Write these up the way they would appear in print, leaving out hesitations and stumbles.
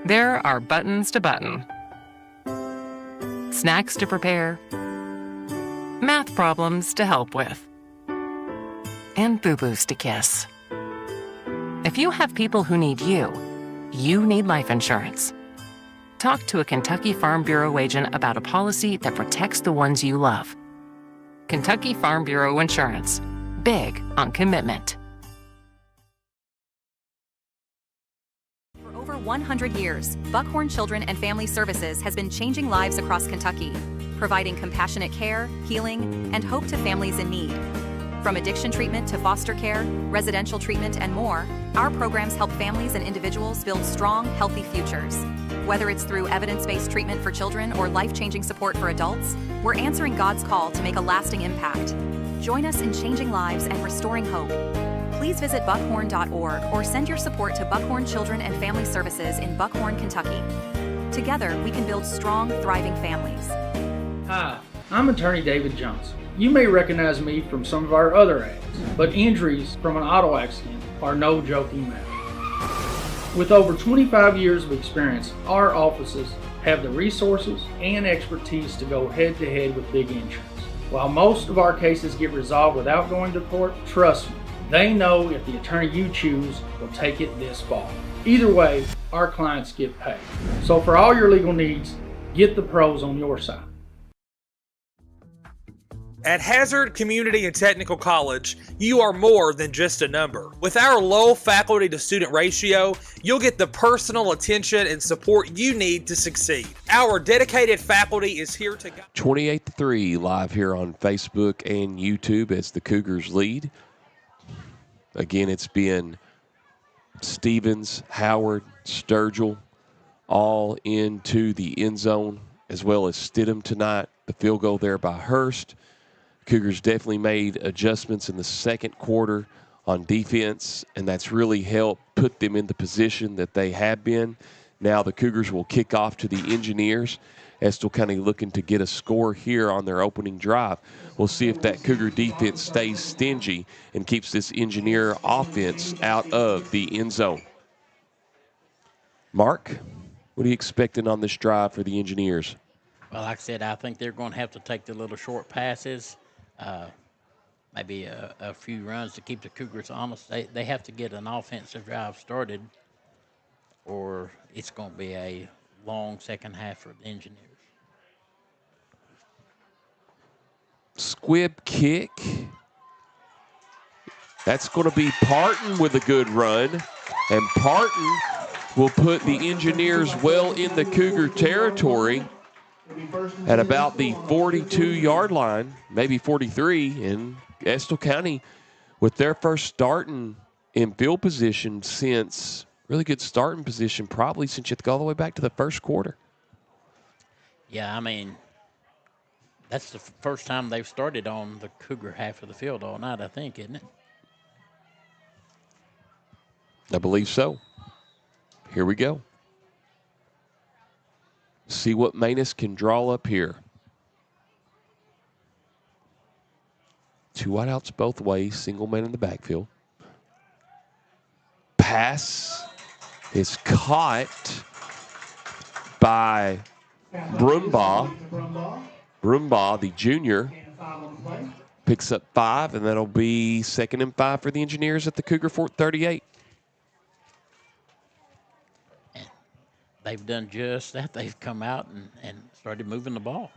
There are buttons to button, snacks to prepare, math problems to help with, and boo-boos to kiss. If you have people who need you, you need life insurance. Talk to a Kentucky Farm Bureau agent about a policy that protects the ones you love. Kentucky Farm Bureau Insurance. Big on commitment. For over 100 years, Buckhorn Children and Family Services has been changing lives across Kentucky, providing compassionate care, healing, and hope to families in need. From addiction treatment to foster care, residential treatment, and more, our programs help families and individuals build strong, healthy futures. Whether it's through evidence-based treatment for children or life-changing support for adults, we're answering God's call to make a lasting impact. Join us in changing lives and restoring hope. Please visit buckhorn.org or send your support to Buckhorn Children and Family Services in Buckhorn, Kentucky. Together, we can build strong, thriving families. Hi, I'm attorney David Johnson. You may recognize me from some of our other ads, but injuries from an auto accident are no joking matter. With over 25 years of experience, our offices have the resources and expertise to go head-to-head with big insurance. While most of our cases get resolved without going to court, trust me, they know if the attorney you choose will take it this far. Either way, our clients get paid. So for all your legal needs, get the pros on your side. At Hazard Community and Technical College, you are more than just a number. With our low faculty to student ratio, you'll get the personal attention and support you need to succeed. Our dedicated faculty is here to guide. 28-3 live here on Facebook and YouTube as the Cougars lead. Again, it's been Stevens, Howard, Sturgill all into the end zone, as well as Stidham tonight. The field goal there by Hurst. Cougars definitely made adjustments in the second quarter on defense, and that's really helped put them in the position that they have been. Now the Cougars will kick off to the Engineers. Estill County looking to get a score here on their opening drive. We'll see if that Cougar defense stays stingy and keeps this Engineer offense out of the end zone. Mark, what are you expecting on this drive for the Engineers? Well, like I said, I think they're going to have to take the little short passes, maybe a few runs to keep the Cougars honest. They have to get an offensive drive started, or it's going to be a long second half for the Engineers. Squib kick. That's going to be Parton with a good run, and Parton will put the Engineers well in the Cougar territory at about the 42-yard line, maybe 43, and Estill County with their first starting in field position since, really good starting position, probably since you have to go all the way back to the first quarter. Yeah, I mean, that's the first time they've started on the Cougar half of the field all night, I think, isn't it? I believe so. Here we go. See what Manus can draw up here. Two wideouts both ways, single man in the backfield. Pass is caught by Brumbaugh. Brumbaugh, the junior, picks up 5, and that'll be 2nd and 5 for the Engineers at the Cougar 38. They've done just that. They've come out and started moving the ball.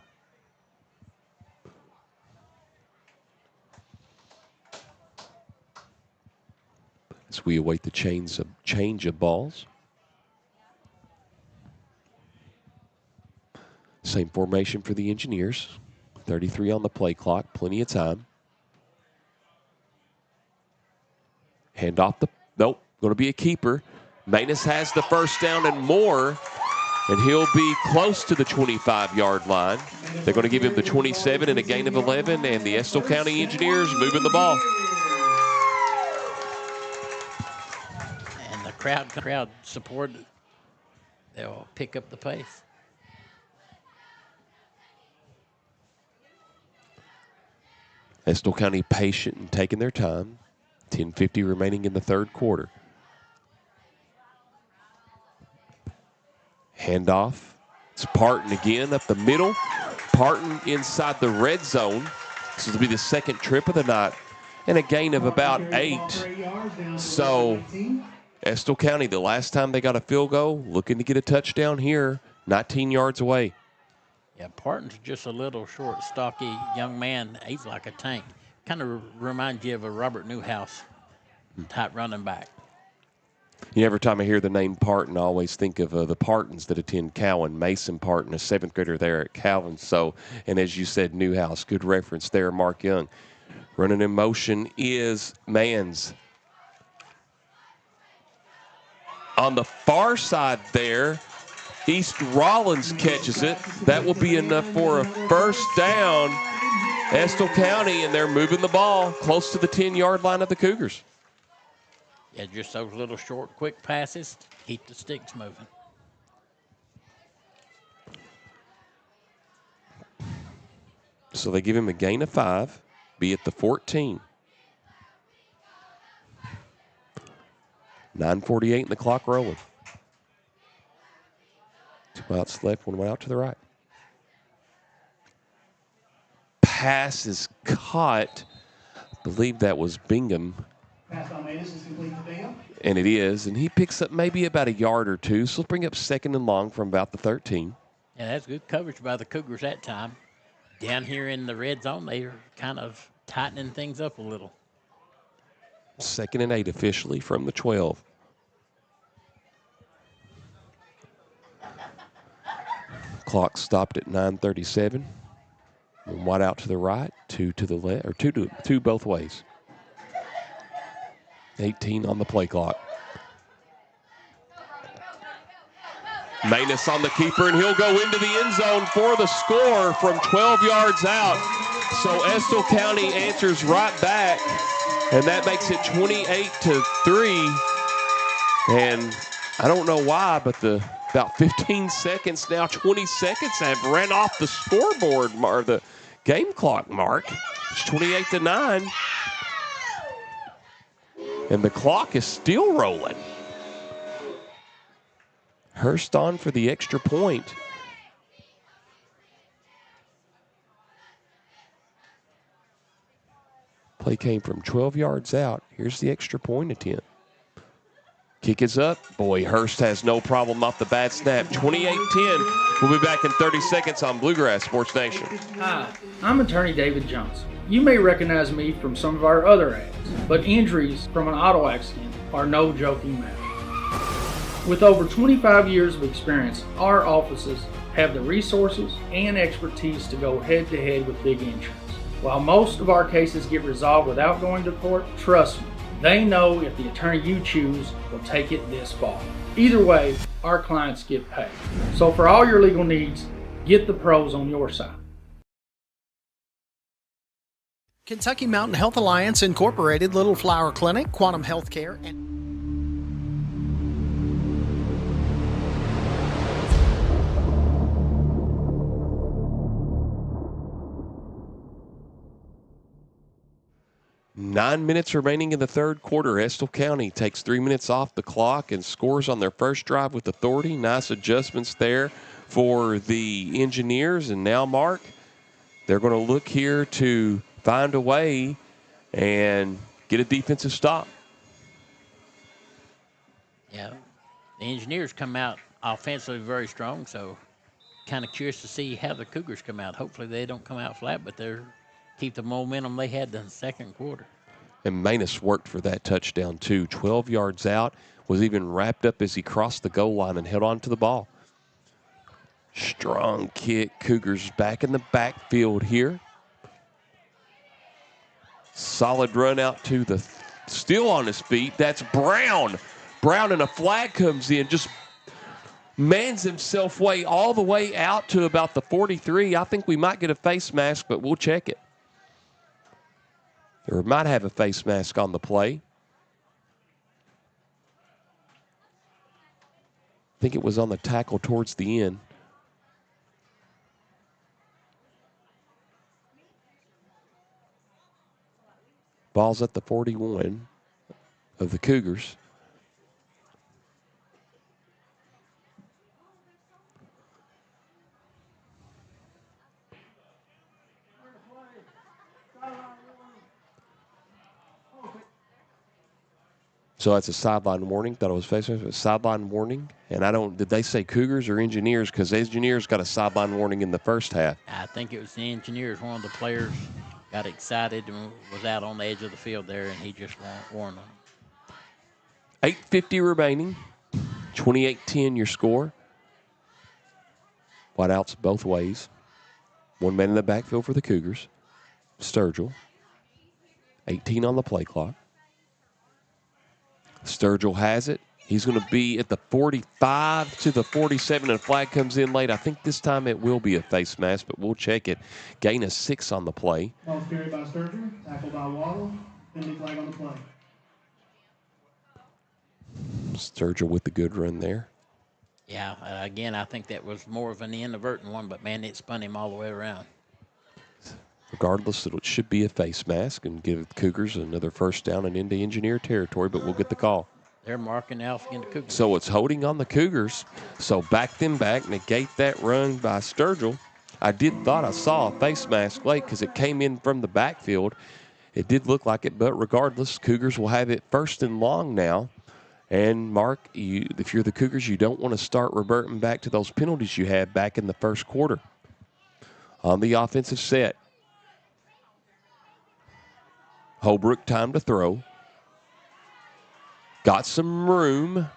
As we await the change of balls. Same formation for the Engineers. 33 on the play clock, plenty of time. Hand off the, nope, going to be a keeper. Manus has the first down and more, and he'll be close to the 25-yard line. They're going to give him the 27 and a gain of 11, and the Estill County Engineers moving the ball. And the crowd support, they'll pick up the pace. Estill County patient and taking their time. 10:50 remaining in the third quarter. Handoff. It's Parton again up the middle. Parton inside the red zone. This will be the second trip of the night and a gain of about 8. So Estill County, the last time they got a field goal, looking to get a touchdown here, 19 yards away. Yeah, Parton's just a little short, stocky young man. He's like a tank. Kind of reminds you of a Robert Newhouse type running back. Every time I hear the name Parton, I always think of the Partons that attend Cowan. Mason Parton, a 7th grader there at Cowan. So, and as you said, Newhouse, good reference there, Mark Young. Running in motion is Mans. On the far side there, East Rollins catches it. That will be enough for a first down. Estill County, and they're moving the ball close to the 10-yard line of the Cougars. Yeah, just those little short, quick passes, keep the sticks moving. So they give him a gain of 5, be at the 14. 9:48 and the clock rolling. 2 outs left, 1 went out to the right. Pass is caught. I believe that was Bingham. Pass by Manis is complete to Bingham. And it is. And he picks up maybe about a yard or two. So he'll bring up 2nd and long from about the 13. Yeah, that's good coverage by the Cougars that time. Down here in the red zone, they're kind of tightening things up a little. 2nd and 8 officially from the 12. Clock stopped at 9:37. One wide out to the right, 2 to the left, or two both ways. 18 on the play clock. Manus on the keeper, and he'll go into the end zone for the score from 12 yards out. So Estill County answers right back, and that makes it 28-3. And I don't know why, but about 15 seconds now, 20 seconds have ran off the scoreboard, or the game clock mark. It's 28-9. And the clock is still rolling. Hurst on for the extra point. Play came from 12 yards out. Here's the extra point attempt. Kick is up. Boy, Hurst has no problem off the bad snap. 28-10. We'll be back in 30 seconds on Bluegrass Sports Nation. Hi, I'm attorney David Johnson. You may recognize me from some of our other ads, but injuries from an auto accident are no joking matter. With over 25 years of experience, our offices have the resources and expertise to go head-to-head with big insurance. While most of our cases get resolved without going to court, trust me, they know if the attorney you choose will take it this far. Either way, our clients get paid. So for all your legal needs, get the pros on your side. Kentucky Mountain Health Alliance Incorporated, Little Flower Clinic, Quantum Healthcare, and Nine minutes remaining in the third quarter. Estill County takes 3 minutes off the clock and scores on their first drive with authority. Nice adjustments there for the Engineers. And now, Mark, they're going to look here to find a way and get a defensive stop. Yeah, the Engineers come out offensively very strong, so kind of curious to see how the Cougars come out. Hopefully they don't come out flat, but they're keep the momentum they had in the second quarter. And Manus worked for that touchdown, too. 12 yards out, was even wrapped up as he crossed the goal line and held on to the ball. Strong kick. Cougars back in the backfield here. Solid run out to the still on his feet. That's Brown. Brown, and a flag comes in. Just mans himself way all the way out to about the 43. I think we might get a face mask, but we'll check it. Or might have a face mask on the play. I think it was on the tackle towards the end. Ball's at the 41 of the Cougars. So that's a sideline warning. Thought it was face mask, but sideline warning. And did they say Cougars or Engineers? Because Engineers got a sideline warning in the first half. I think it was the Engineers. One of the players got excited and was out on the edge of the field there, and he just warned them. 8:50 remaining. 28-10 your score. Wideouts both ways. 1 man in the backfield for the Cougars. Sturgill. 18 on the play clock. Sturgill has it. He's going to be at the 45 to the 47, and a flag comes in late. I think this time it will be a face mask, but we'll check it. Gain of 6 on the play. Ball carried by Sturgill, tackled by Waddle, penalty flag on the play. Sturgill with the good run there. Yeah, again, I think that was more of an inadvertent one, but, man, it spun him all the way around. Regardless, it should be a face mask and give Cougars another first down and into Engineer territory, but we'll get the call. They're marking out against the Cougars. So it's holding on the Cougars. So back them back, negate that run by Sturgill. I thought I saw a face mask late because it came in from the backfield. It did look like it, but regardless, Cougars will have it first and long now. And, Mark, if you're the Cougars, you don't want to start reverting back to those penalties you had back in the first quarter. On the offensive set, Holbrook time to throw. Got some room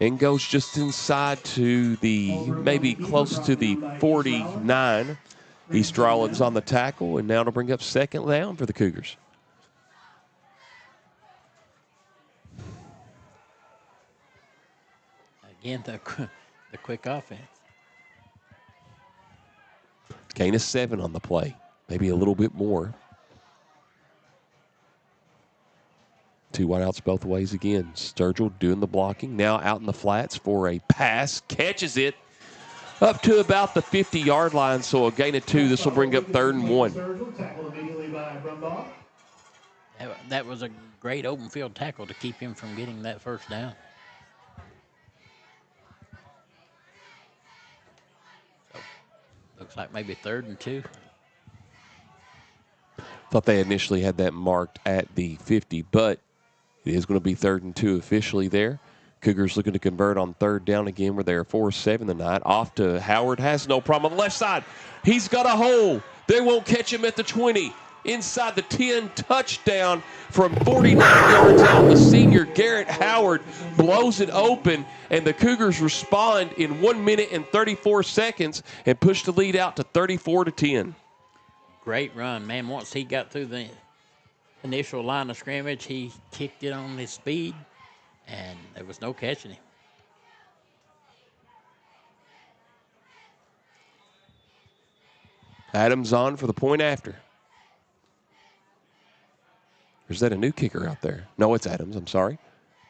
and goes just inside to maybe close to the 49. East Rollins on the tackle, and now to bring up second down for the Cougars. Again, the quick offense. Gain of 7 on the play, maybe a little bit more. 2 wideouts both ways again. Sturgill doing the blocking. Now out in the flats for a pass. Catches it up to about the 50-yard line, so a gain of 2. This will bring up 3rd and 1. That was a great open field tackle to keep him from getting that first down. So, looks like maybe 3rd and 2. Thought they initially had that marked at the 50, but it is going to be 3rd and 2 officially there. Cougars looking to convert on 3rd down again where they're 4-7 tonight. Off to Howard, has no problem on the left side. He's got a hole. They won't catch him at the 20. Inside the 10, touchdown from 49 yards out. The senior Garrett Howard blows it open, and the Cougars respond in 1 minute and 34 seconds and push the lead out to 34-10. Great run, man. Once he got through the initial line of scrimmage, he kicked it on his speed, and there was no catching him. Adams on for the point after. Or is that a new kicker out there? No, it's Adams. I'm sorry.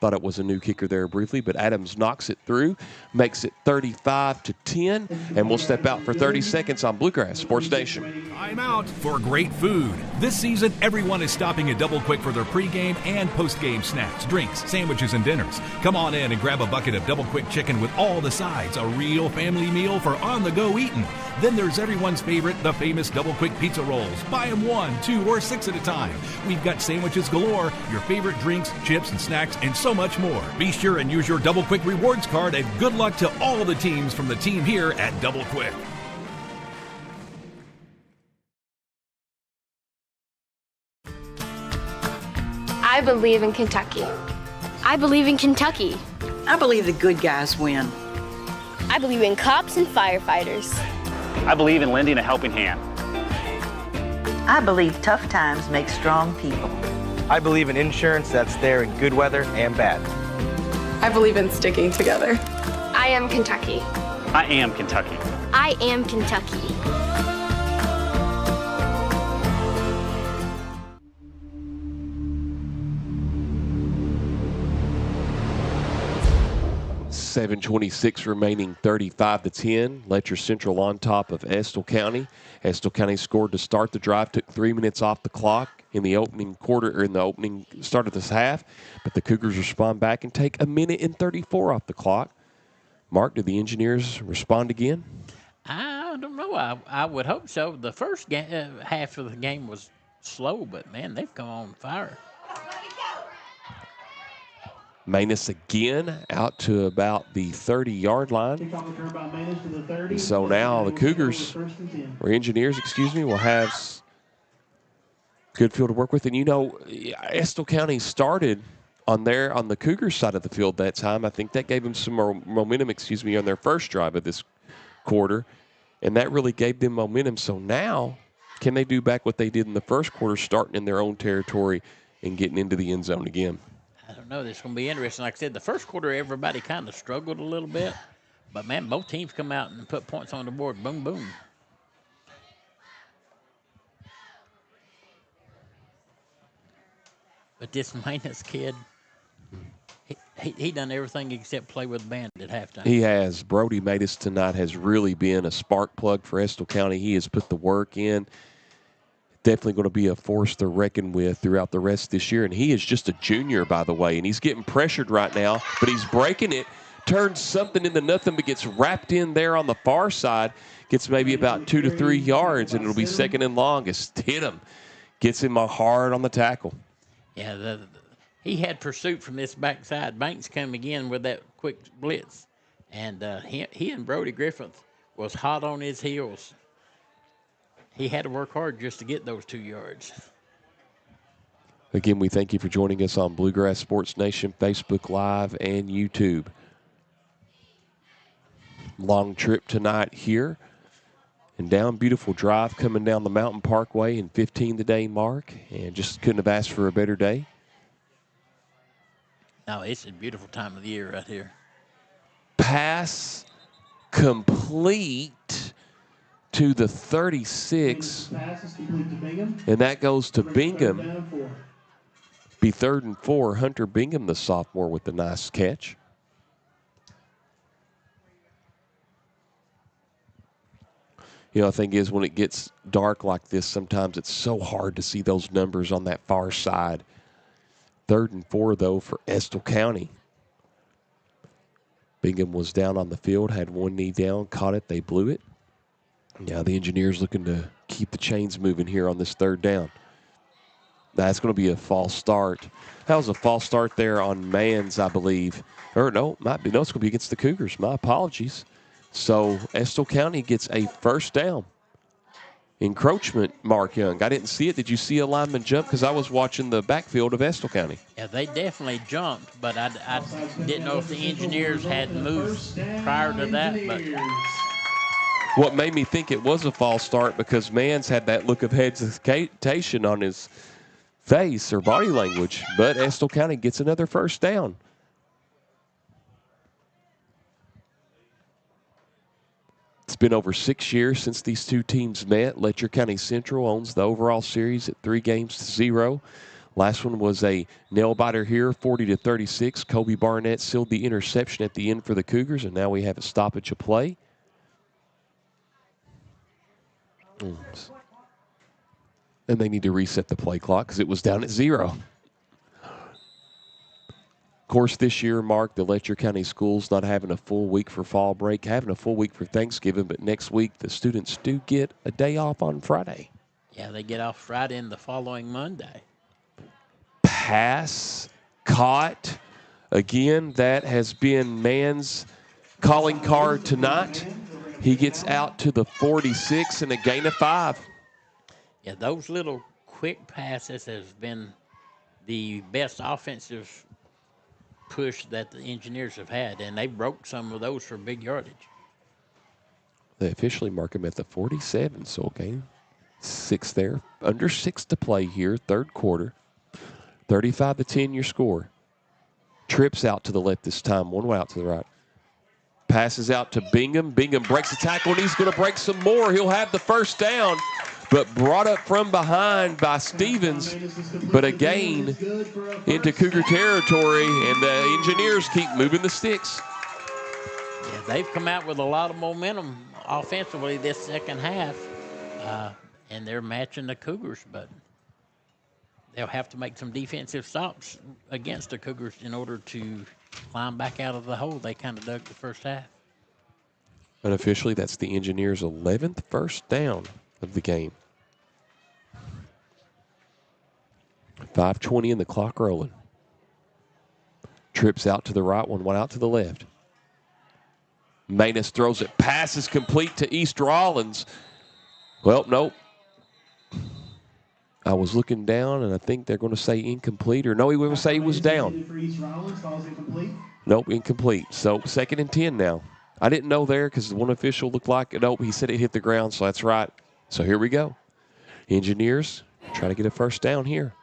Thought it was a new kicker there briefly, but Adams knocks it through, makes it 35-10, and we'll step out for 30 seconds on Bluegrass Sports Station. I'm out for great food. This season, everyone is stopping at Double Quick for their pregame and postgame snacks, drinks, sandwiches, and dinners. Come on in and grab a bucket of Double Quick chicken with all the sides, a real family meal for on-the-go eating. Then there's everyone's favorite, the famous Double Quick pizza rolls. Buy them 1, 2, or 6 at a time. We've got sandwiches galore, your favorite drinks, chips, and snacks, and so much more. Be sure and use your Double Quick rewards card, and good luck to all the teams from the team here at Double Quick. I believe in Kentucky. I believe in Kentucky. I believe the good guys win. I believe in cops and firefighters. I believe in lending a helping hand. I believe tough times make strong people. I believe in insurance that's there in good weather and bad. I believe in sticking together. I am Kentucky. I am Kentucky. I am Kentucky. .726 remaining, 35-10. Letcher Central on top of Estill County. Estill County scored to start the drive, took 3 minutes off the clock in the opening quarter, or in the opening start of this half, but the Cougars respond back and take 1 minute and 34 off the clock. Mark, did the Engineers respond again? I don't know. I would hope so. The first half of the game was slow, but, man, they've come on fire. Manus again out to about the 30-yard line. Kickoff return by Manus to the 30. And so now the Cougars, or Engineers, excuse me, will have good field to work with. And, you know, Estill County started on the Cougars side of the field that time. I think that gave them some more momentum, on their first drive of this quarter. And that really gave them momentum. So now, can they do back what they did in the first quarter, starting in their own territory and getting into the end zone again? I don't know. This is going to be interesting. Like I said, the first quarter, everybody kind of struggled a little bit. But, man, both teams come out and put points on the board. Boom, boom. But this Manus kid, he done everything except play with the band at halftime. He has. Brody Matus tonight has really been a spark plug for Estill County. He has put the work in. Definitely going to be a force to reckon with throughout the rest of this year. And he is just a junior, by the way, and he's getting pressured right now, but he's breaking it, turns something into nothing, but gets wrapped in there on the far side, gets maybe about 2 to 3 yards, and it'll be second and longest. Hit him. Gets him hard on the tackle. Yeah, he had pursuit from this backside. Banks came again with that quick blitz. And he and Brody Griffith was hot on his heels. He had to work hard just to get those 2 yards. Again, we thank you for joining us on Bluegrass Sports Nation, Facebook Live, and YouTube. Long trip tonight here and down. Beautiful drive coming down the Mountain Parkway in 15 today, Mark. And just couldn't have asked for a better day. No, it's a beautiful time of the year right here. Pass complete to the 36. And that goes to Bingham. Be 3rd and 4. Hunter Bingham, the sophomore, with the nice catch. You know, the thing is, when it gets dark like this, sometimes it's so hard to see those numbers on that far side. 3rd and 4, though, for Estill County. Bingham was down on the field, had one knee down, caught it, they blew it. Now the Engineers looking to keep the chains moving here on this 3rd down. That's going to be a false start. That was a false start there on Mans, I believe. Or no, might be. No, it's going to be against the Cougars. My apologies. So Estill County gets a 1st down. Encroachment, Mark Young. I didn't see it. Did you see a lineman jump? Because I was watching the backfield of Estill County. Yeah, they definitely jumped, but I didn't know if the Engineers had moved prior to that. But what made me think it was a false start, because Mans had that look of hesitation on his face or body language, but Estill County gets another 1st down. It's been over 6 years since these two teams met. Letcher County Central owns the overall series at 3-0. Last one was a nail-biter here, 40-36. Kobe Barnett sealed the interception at the end for the Cougars, and now we have a stoppage of play. And they need to reset the play clock because it was down at 0. Of course, this year, Mark, the Letcher County schools not having a full week for fall break, having a full week for Thanksgiving, but next week the students do get a day off on Friday. yeah, they get off Friday and the following Monday. Pass caught. Again, that has been Mann's calling card tonight. He gets out to the 46 and a gain of 5. Yeah, those little quick passes has been the best offensive push that the Engineers have had, and they broke some of those for big yardage. They officially mark him at the 47, so gain 6 there. Under 6 to play here, 3rd quarter. 35-10 your score. Trips out to the left this time, one way out to the right. Passes out to Bingham. Bingham breaks the tackle, and he's going to break some more. He'll have the 1st down, but brought up from behind by Stevens. But a gain into Cougar territory, and the Engineers keep moving the sticks. Yeah, they've come out with a lot of momentum offensively this second half, and they're matching the Cougars, but they'll have to make some defensive stops against the Cougars in order to climb back out of the hole they kind of dug the first half. Unofficially, that's the Engineers' 11th 1st down of the game. 5:20 and the clock rolling. Trips out to the right, one out to the left. Manus throws it. Pass is complete to East Rollins. Well, nope. I was looking down, and I think they're going to say incomplete. Or no, he will say he was down. Nope, incomplete. So 2nd and 10 now. I didn't know there because one official looked like, nope, he said it hit the ground, so that's right. So here we go. Engineers try to get a first down here.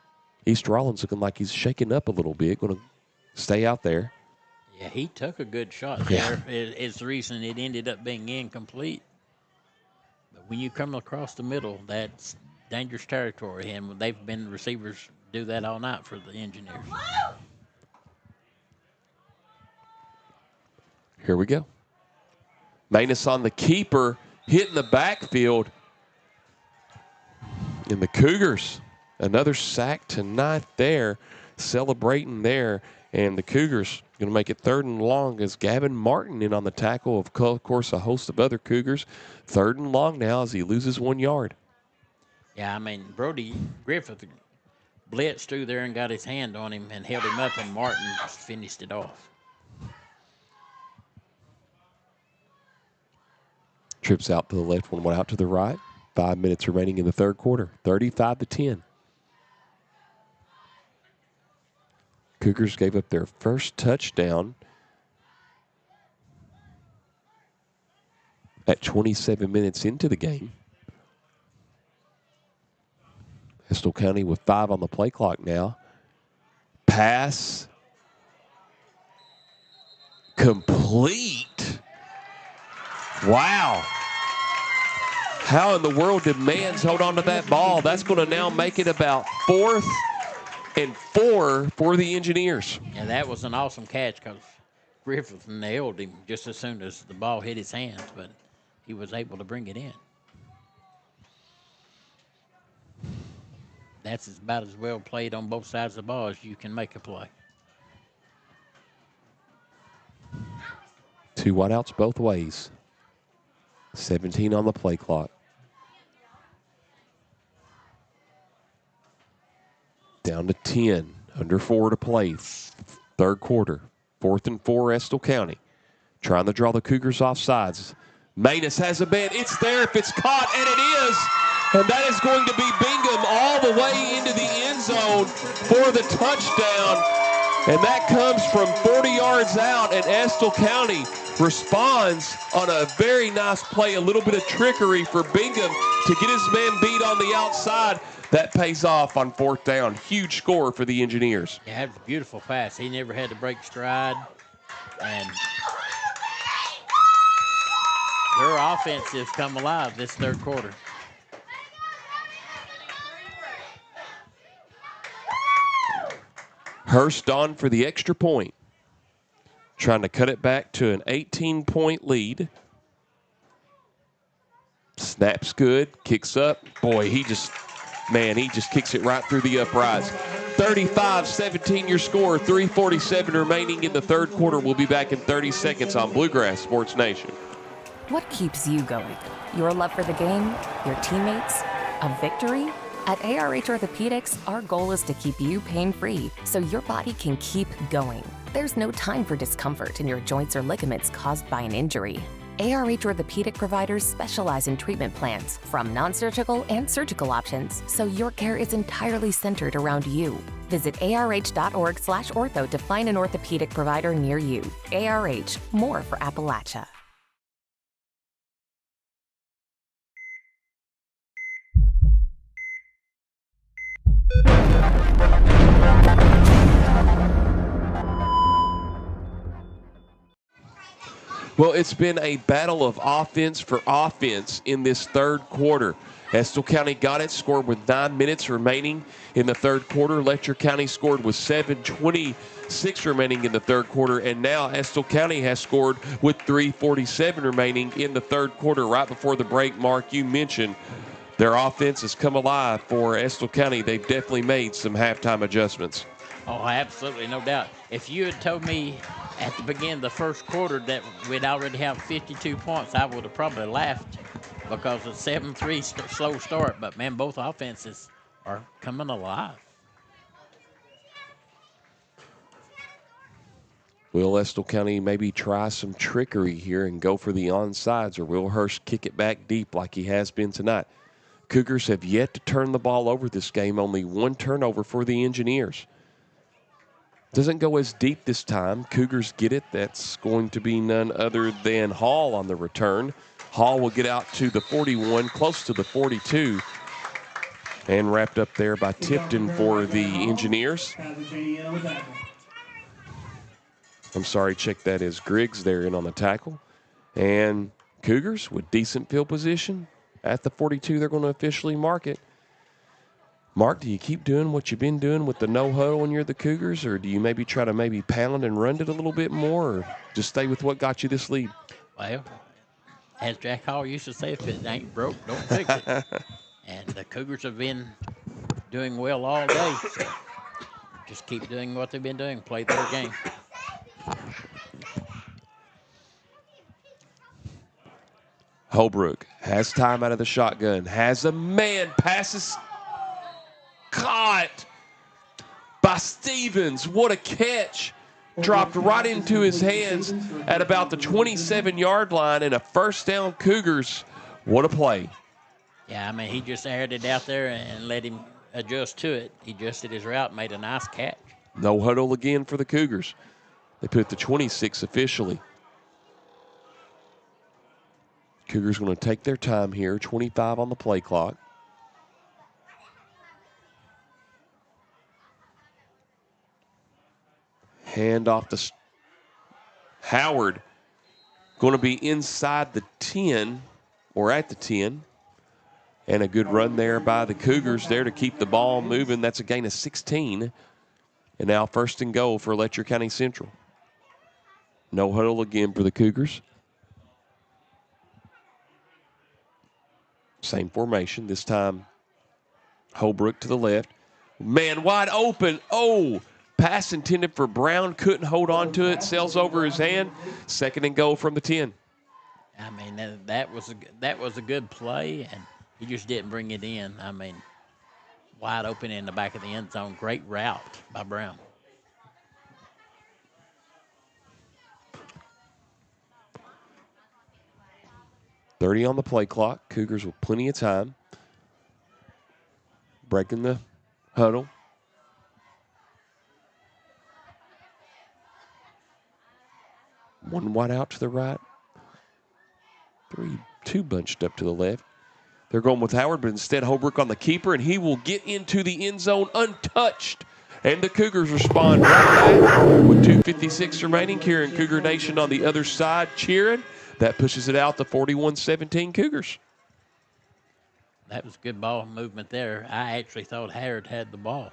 East Rollins looking like he's shaking up a little bit, going to stay out there. Yeah, he took a good shot there. It's the reason it ended up being incomplete. But when you come across the middle, that's dangerous territory, and they've been receivers do that all night for the Engineers. Here we go. Manus on the keeper, hitting the backfield. And the Cougars, another sack tonight there, celebrating there. And the Cougars going to make it 3rd and long as Gavin Martin in on the tackle. Of course, a host of other Cougars. 3rd and long now as he loses 1 yard. Yeah, I mean, Brody Griffith blitzed through there and got his hand on him and held him up, and Martin just finished it off. Trips out to the left, one out to the right. 5 minutes remaining in the 3rd quarter. 35-10. Cougars gave up their first touchdown at 27 minutes into the game. Estill County with 5 on the play clock now. Pass complete. Wow. How in the world did Mans hold on to that ball? That's going to now make it about 4th and 4 for the Engineers. Yeah, that was an awesome catch because Griffith nailed him just as soon as the ball hit his hands, but he was able to bring it in. That's about as well played on both sides of the ball as you can make a play. 2 wideouts both ways. 17 on the play clock. Down to 10, under 4 to play. 3rd quarter, 4th and 4, Estill County. Trying to draw the Cougars off sides. Manus has a bet. It's there if it's caught, and it is. And that is going to be Bingham all the way into the end zone for the touchdown. And that comes from 40 yards out, and Estill County responds on a very nice play, a little bit of trickery for Bingham to get his man beat on the outside. That pays off on 4th down. Huge score for the Engineers. Yeah, that was a beautiful pass. He never had to break stride. And their offense has come alive this 3rd quarter. Hurst on for the extra point. Trying to cut it back to an 18-point lead. Snaps good, kicks up. Boy, he just kicks it right through the uprights. 35-17 your score, 3:47 remaining in the 3rd quarter. We'll be back in 30 seconds on Bluegrass Sports Nation. What keeps you going? Your love for the game? Your teammates? A victory? At ARH Orthopedics, our goal is to keep you pain-free so your body can keep going. There's no time for discomfort in your joints or ligaments caused by an injury. ARH Orthopedic providers specialize in treatment plans, from non-surgical and surgical options, so your care is entirely centered around you. Visit arh.org/ortho to find an orthopedic provider near you. ARH, more for Appalachia. Well, it's been a battle of offense for offense in this 3rd quarter. Estill County got it, scored with 9 minutes remaining in the 3rd quarter. Letcher County scored with 7:26 remaining in the 3rd quarter. And now Estill County has scored with 3:47 remaining in the 3rd quarter. Right before the break, Mark, you mentioned their offense has come alive for Estill County. They've definitely made some halftime adjustments. Oh, absolutely, no doubt. If you had told me at the beginning of the 1st quarter that we'd already have 52 points, I would have probably laughed because of 7-3 slow start. But, man, both offenses are coming alive. Will Estill County maybe try some trickery here and go for the onsides, or will Hurst kick it back deep like he has been tonight? Cougars have yet to turn the ball over this game. Only one turnover for the Engineers. Doesn't go as deep this time. Cougars get it. That's going to be none other than Hall on the return. Hall will get out to the 41, close to the 42. And wrapped up there by Tipton for the Engineers. I'm sorry, check that as Griggs there in on the tackle. And Cougars with decent field position at the 42. They're going to officially mark it. Mark, do you keep doing what you've been doing with the no huddle when you're the Cougars, or do you maybe try to maybe pound and run it a little bit more, or just stay with what got you this lead? Well, as Jack Hall used to say, if it ain't broke, don't fix it. And the Cougars have been doing well all day, so just keep doing what they've been doing, play their game. Holbrook has time out of the shotgun, has a man, passes caught by Stevens. What a catch. Dropped right into his hands at about the 27-yard line, and a first down Cougars. What a play. Yeah, I mean, he just aired it out there and let him adjust to it. He adjusted his route, made a nice catch. No huddle again for the Cougars. They put the 26 officially. Cougars going to take their time here, 25 on the play clock. Hand off to Howard. Going to be inside the 10, or at the 10. And a good run there by the Cougars there to keep the ball moving. That's a gain of 16. And now first and goal for Letcher County Central. No huddle again for the Cougars. Same formation. This time Holbrook to the left. Man wide open. Oh, pass intended for Brown. Couldn't hold on to it. Sails over his hand. Second and goal from the 10. I mean, that was a good play, and he just didn't bring it in. I mean, wide open in the back of the end zone. Great route by Brown. .30 on the play clock. Cougars with plenty of time. Breaking the huddle. One wide out to the right. Two bunched up to the left. They're going with Howard, but instead Holbrook on the keeper, and he will get into the end zone untouched. And the Cougars respond right back with 2:56 remaining. Kieran Cougar Nation on the other side cheering. That pushes it out to 41-17 Cougars. That was good ball movement there. I actually thought Howard had the ball.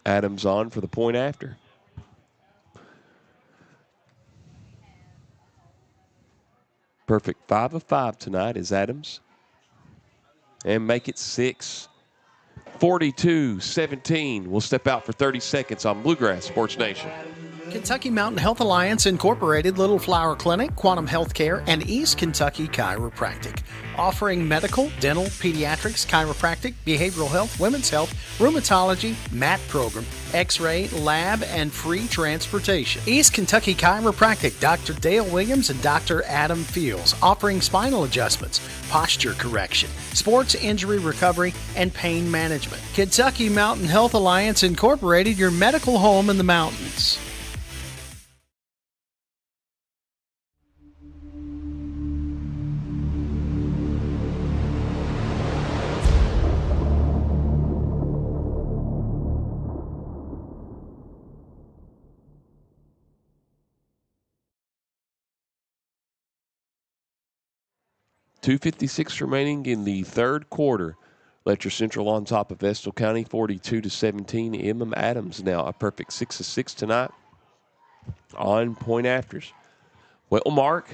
Adams on for the point after. Perfect 5 of 5 tonight is Adams. And make it 6. 42-17. We'll step out for 30 seconds on Bluegrass Sports Nation. Kentucky Mountain Health Alliance Incorporated, Little Flower Clinic, Quantum Healthcare, and East Kentucky Chiropractic. Offering medical, dental, pediatrics, chiropractic, behavioral health, women's health, rheumatology, MAT program, x-ray, lab, and free transportation. East Kentucky Chiropractic, Dr. Dale Williams and Dr. Adam Fields. Offering spinal adjustments, posture correction, sports injury recovery, and pain management. Kentucky Mountain Health Alliance Incorporated, your medical home in the mountains. .256 remaining in the third quarter. Letcher Central on top of Estill County, 42-17. Emma Adams now a perfect 6 of 6 tonight on point afters. Well, Mark,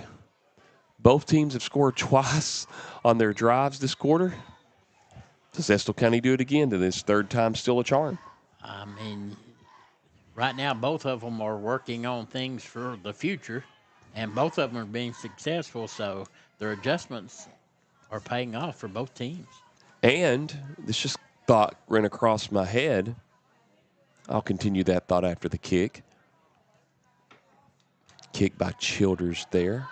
both teams have scored twice on their drives this quarter. Does Estill County do it again? To this third time still a charm? I mean, right now both of them are working on things for the future, and both of them are being successful, so their adjustments are paying off for both teams. And this just thought ran across my head. I'll continue that thought after the kick. Kick by Childers there.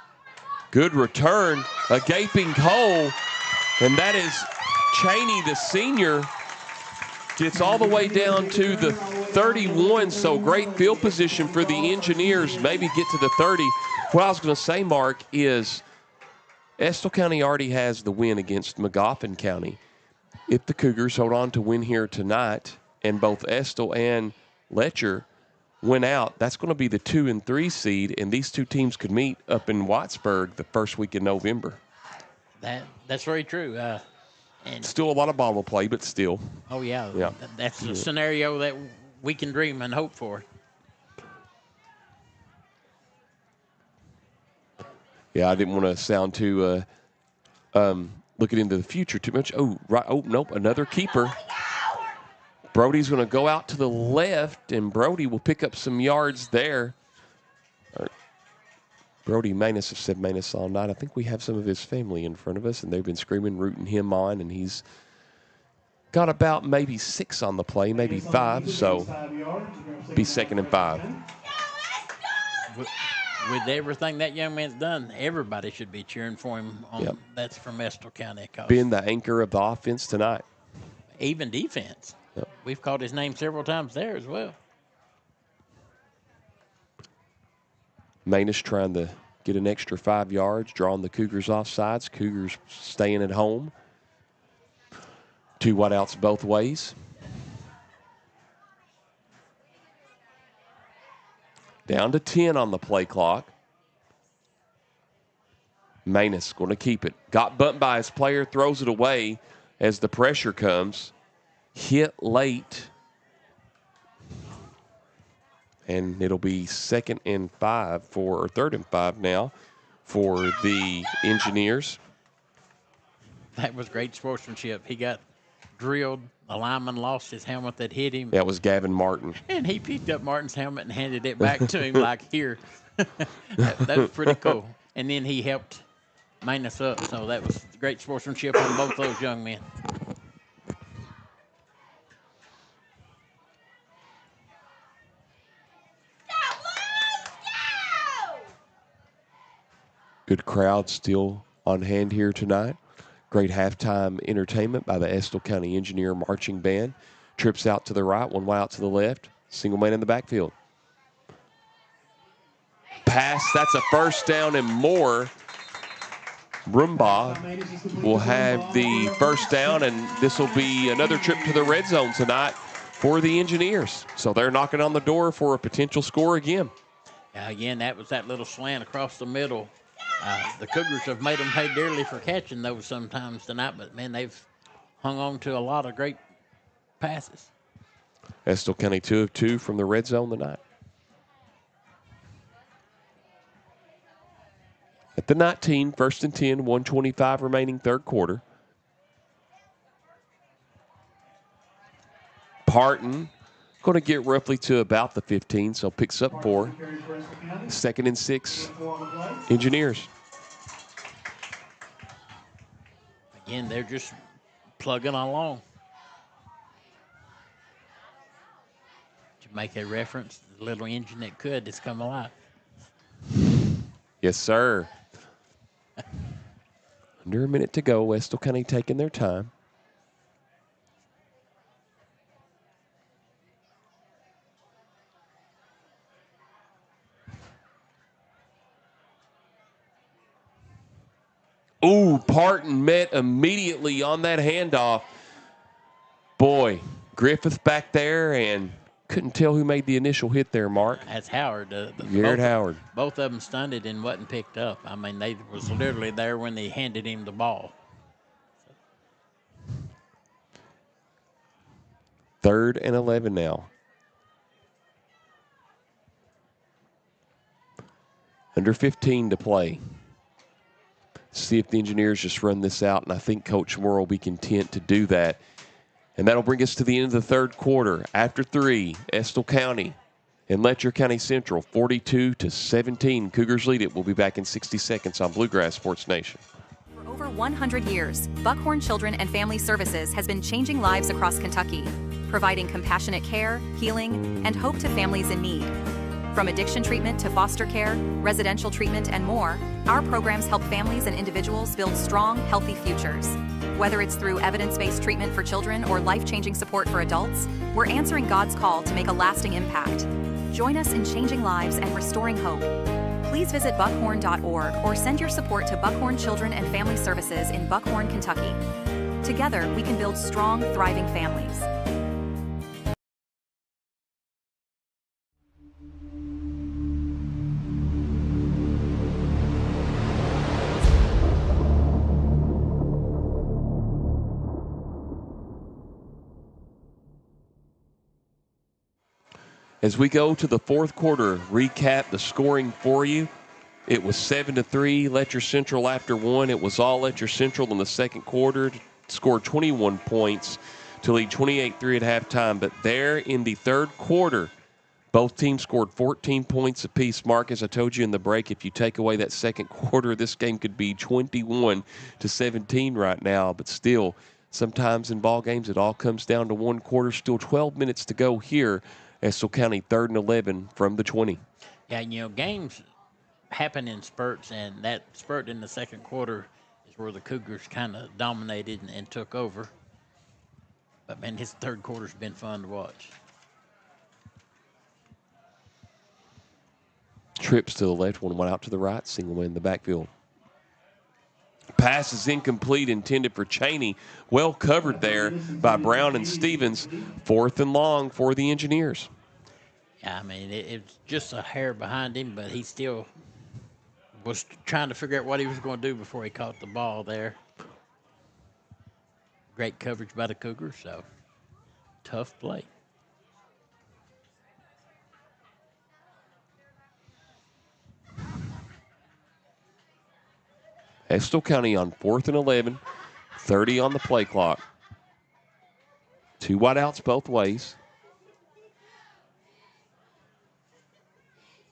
Good return, a gaping hole, and that is Cheney, the senior, gets all the way down to the 31, so great field position for the Engineers, maybe get to the 30. What I was going to say, Mark, is Estill County already has the win against Magoffin County. If the Cougars hold on to win here tonight, and both Estill and Letcher win out, that's going to be the 2 and 3 seed, and these two teams could meet up in Whitesburg the first week in November. That's very true. And still a lot of ball to play, but still. Oh, yeah. That's a scenario that we can dream and hope for. Yeah, I didn't want to sound too looking into the future too much. Oh, right. Oh, nope, another keeper. Brody's going to go out to the left, and Brody will pick up some yards there. Brody Manus, have said Manus all night. I think we have some of his family in front of us, and they've been screaming, rooting him on, and he's got about maybe 6 on the play, maybe 5, so be 2nd and 5. With everything that young man's done, everybody should be cheering for him. That's from Estill County. Being the anchor of the offense tonight. Even defense. Yep. We've called his name several times there as well. Manus trying to get an extra 5 yards, drawing the Cougars off sides. Cougars staying at home. 2 wideouts both ways. Down to 10 on the play clock. Manus going to keep it. Got bumped by his player, throws it away as the pressure comes. Hit late. And it'll be 2nd and 5 or 3rd and 5 now for the Engineers. That was great sportsmanship. He got drilled. The lineman lost his helmet that hit him. That was Gavin Martin. And he picked up Martin's helmet and handed it back to him like, here. that was pretty cool. And then he helped Manus up. So that was great sportsmanship on both those young men. Good crowd still on hand here tonight. Great halftime entertainment by the Estill County Engineer Marching Band. Trips out to the right, 1 wide out to the left. Single man in the backfield. Pass, that's a 1st down and more. Brumbaugh will have the 1st down, and this will be another trip to the red zone tonight for the Engineers. So they're knocking on the door for a potential score again. Again, that was that little slant across the middle. The Cougars have made them pay dearly for catching those sometimes tonight, but, man, they've hung on to a lot of great passes. Estill County 2 of 2 from the red zone tonight. At the 19, 1st and 10, 1:25 remaining 3rd quarter. Parton going to get roughly to about the 15, so picks up 4. 2nd and 6, Engineers. Again, they're just plugging along. To make a reference, the little engine that could has come alive. Yes, sir. Under a minute to go. Estill County taking their time. Ooh, Parton met immediately on that handoff. Boy, Griffith back there, and couldn't tell who made the initial hit there, Mark. That's Howard. Garrett Howard. Both of them stunted and wasn't picked up. I mean, they was literally there when they handed him the ball. 3rd and 11 now. Under 15 to play. See if the Engineers just run this out, and I think Coach Moore will be content to do that. And that'll bring us to the end of the 3rd quarter. After 3, Estill County and Letcher County Central, 42-17. Cougars lead it. We'll be back in 60 seconds on Bluegrass Sports Nation. For For over 100 years, Buckhorn Children and Family Services has been changing lives across Kentucky, providing compassionate care, healing, and hope to families in need. From addiction treatment to foster care, residential treatment, and more, our programs help families and individuals build strong, healthy futures. Whether it's through evidence-based treatment for children or life-changing support for adults, we're answering God's call to make a lasting impact. Join us in changing lives and restoring hope. Please visit buckhorn.org or send your support to Buckhorn Children and Family Services in Buckhorn, Kentucky. Together, we can build strong, thriving families. As we go to the fourth quarter, recap the scoring for you. It was 7-3, Letcher Central after one. It was all Letcher Central in the second quarter. Scored 21 points to lead 28-3 at halftime. But there in the third quarter, both teams scored 14 points apiece. Mark, as I told you in the break, if you take away that second quarter, this game could be 21-17 right now. But still, sometimes in ball games, it all comes down to one quarter. Still 12 minutes to go here. Estill County 3rd and 11 from the 20. Yeah, games happen in spurts, and that spurt in the second quarter is where the Cougars kind of dominated and took over. But, man, his third quarter's been fun to watch. Trips to the left, one went out to the right, single man in the backfield. Pass is incomplete, intended for Cheney. Well covered there by Brown and Stevens. 4th and long for the Engineers. Yeah, I mean, it's just a hair behind him, but he still was trying to figure out what he was going to do before he caught the ball there. Great coverage by the Cougars, so tough play. Estill County on 4th and 11, 30 on the play clock. 2 wideouts both ways.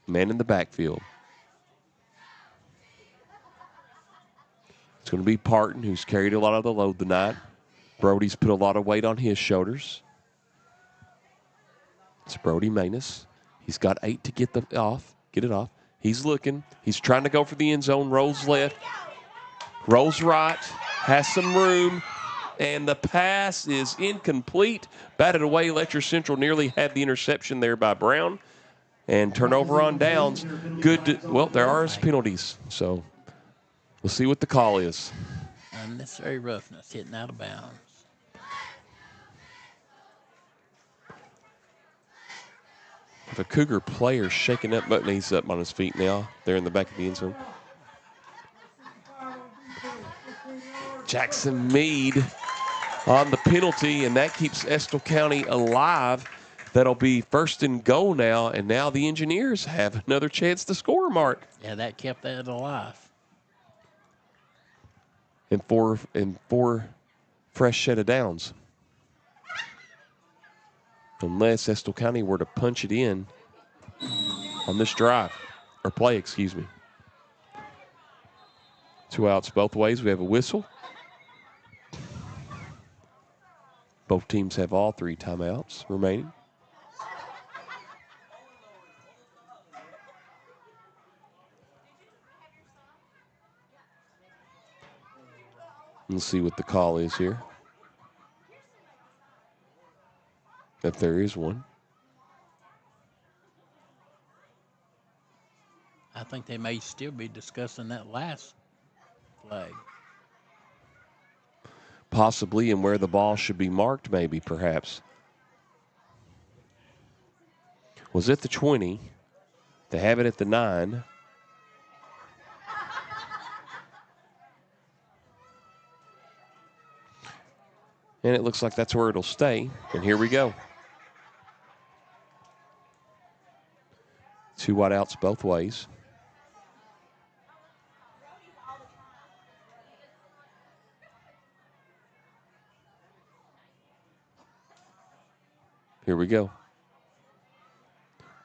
Man in the backfield. It's going to be Parton, who's carried a lot of the load tonight. Brody's put a lot of weight on his shoulders. It's Brody Manus. He's got 8 to get it off. He's looking. He's trying to go for the end zone. Rolls left. Rolls right. Has some room. And the pass is incomplete. Batted away. Letcher Central nearly had the interception there by Brown. And turnover on downs. Well, there are penalties. So we'll see what the call is. Unnecessary roughness, hitting out of bounds. If a Cougar player shaking up, but he's up on his feet now. They're in the back of the end zone. Jackson Meade on the penalty, and that keeps Estill County alive. That'll be 1st and goal now, and now the Engineers have another chance to score, Mark. Yeah, that kept that alive. And four fresh set of downs. Unless Estill County were to punch it in on this drive, or play, excuse me. 2 outs both ways. We have a whistle. Both teams have all 3 timeouts remaining. Let's see what the call is here. If there is one. I think they may still be discussing that last flag. Possibly, and where the ball should be marked, maybe, perhaps. Was it the 20? They have it at the 9. And it looks like that's where it'll stay. And here we go. 2 wideouts both ways. Here we go.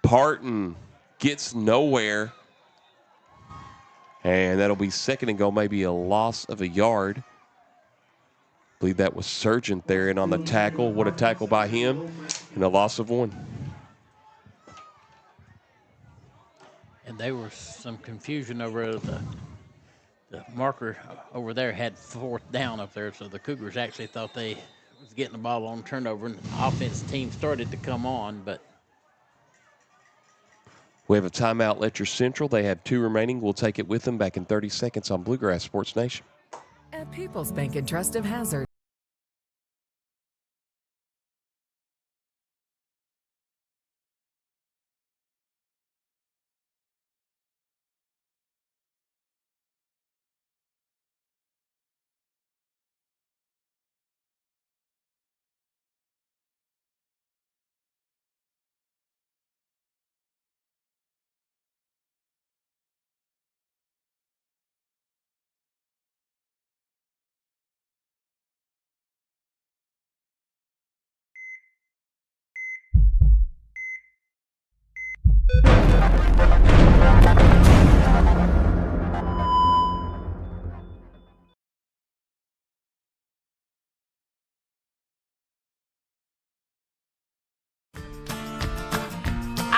Parton gets nowhere. And that'll be second and goal, maybe a loss of a yard. I believe that was Sargent there, and on the tackle, what a tackle by him, and a loss of 1. And there was some confusion over the marker over there had 4th down up there, so the Cougars actually thought they was getting the ball on turnover, and the offense team started to come on, but we have a timeout, Letcher Central. They have 2 remaining. We'll take it with them back in 30 seconds on Bluegrass Sports Nation. At People's Bank and Trust of Hazard.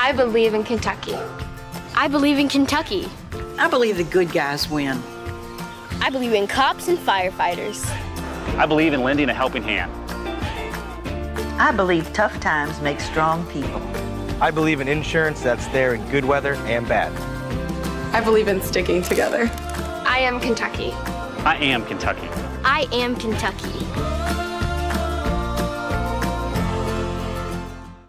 I believe in Kentucky. I believe in Kentucky. I believe the good guys win. I believe in cops and firefighters. I believe in lending a helping hand. I believe tough times make strong people. I believe in insurance that's there in good weather and bad. I believe in sticking together. I am Kentucky. I am Kentucky. I am Kentucky.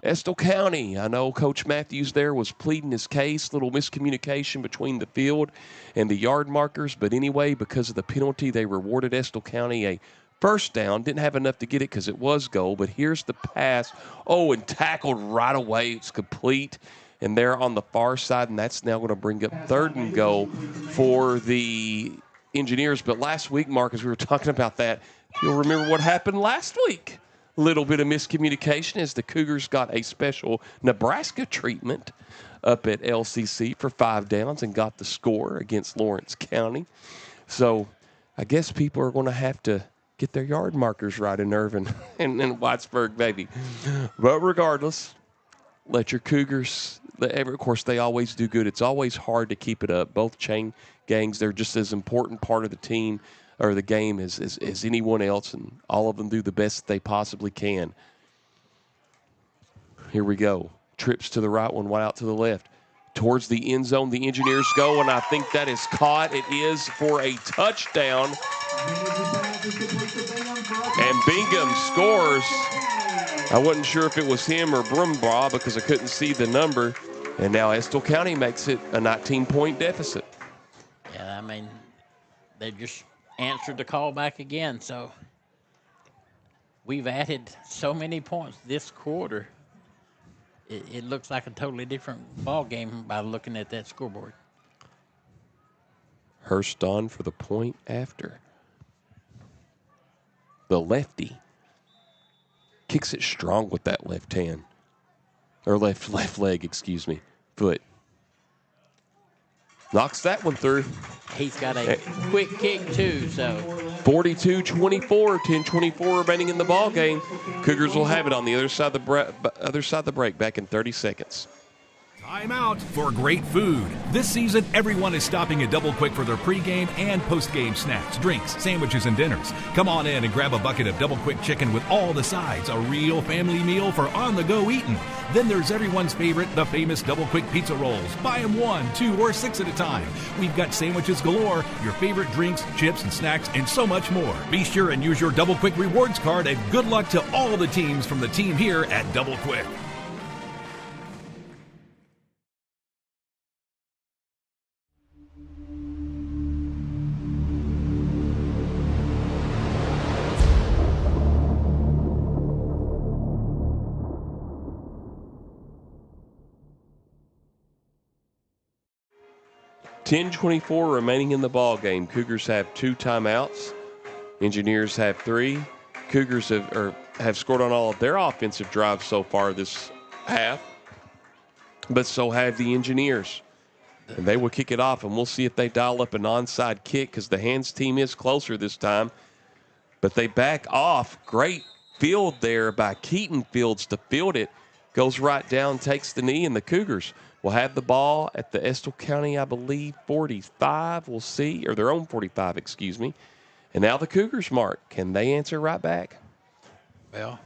Estill County, I know Coach Matthews there was pleading his case, little miscommunication between the field and the yard markers, but anyway, because of the penalty, they rewarded Estill County a first down. Didn't have enough to get it because it was goal, but here's the pass. Oh, and tackled right away. It's complete, and they're on the far side, and that's now going to bring up 3rd and goal for the Engineers. But last week, Mark, as we were talking about that, you'll remember what happened last week. Little bit of miscommunication as the Cougars got a special Nebraska treatment up at LCC for 5 downs and got the score against Lawrence County. So I guess people are going to have to get their yard markers right in Irvin and Whitesburg, maybe. But regardless, Letcher Cougars, of course, they always do good. It's always hard to keep it up. Both chain gangs, they're just as important part of the team or the game as anyone else, and all of them do the best they possibly can. Here we go. Trips to the right, one out to the left. Towards the end zone, the Engineers go, and I think that is caught. It is for a touchdown. And Bingham scores. I wasn't sure if it was him or Brumbaugh because I couldn't see the number. And now Estill County makes it a 19-point deficit. yeah, I mean, they just answered the call back again. So we've added so many points this quarter. It looks like a totally different ball game by looking at that scoreboard. Hurst on for the point after. The lefty kicks it strong with that left hand. Or left leg, excuse me. Foot. Knocks that one through. He's got a quick kick, too, so. 42-24, 10-24 remaining in the ball game. Cougars will have it on the other side of the break, back in 30 seconds. Time out for great food. This season, everyone is stopping at Double Quick for their pregame and postgame snacks, drinks, sandwiches, and dinners. Come on in and grab a bucket of Double Quick chicken with all the sides, a real family meal for on-the-go eating. Then there's everyone's favorite, the famous Double Quick pizza rolls. Buy them 1, 2, or 6 at a time. We've got sandwiches galore, your favorite drinks, chips, and snacks, and so much more. Be sure and use your Double Quick rewards card, and good luck to all the teams from the team here at Double Quick. $10-24 remaining in the ball game. Cougars have 2 timeouts. Engineers have 3. Cougars have scored on all of their offensive drives so far this half, but so have the Engineers. And they will kick it off, and we'll see if they dial up an onside kick because the hands team is closer this time. But they back off. Great field there by Keaton Fields to field it. Goes right down, takes the knee, and the Cougars will have the ball at the Estill County, I believe, 45. We'll see, or their own 45, excuse me. And now the Cougars, Mark. Can they answer right back? Well,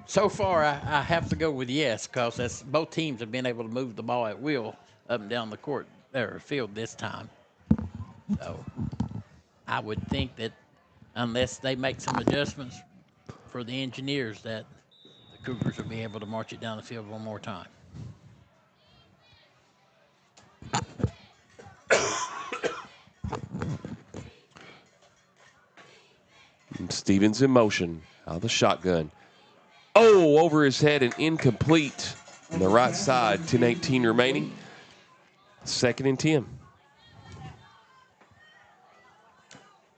so far I have to go with yes, because both teams have been able to move the ball at will up and down the court or field this time. So I would think that unless they make some adjustments for the engineers, that the Cougars will be able to march it down the field one more time. Stevens in motion out of the shotgun. Oh, over his head and incomplete on the right side. 10:18 remaining. 2nd and 10.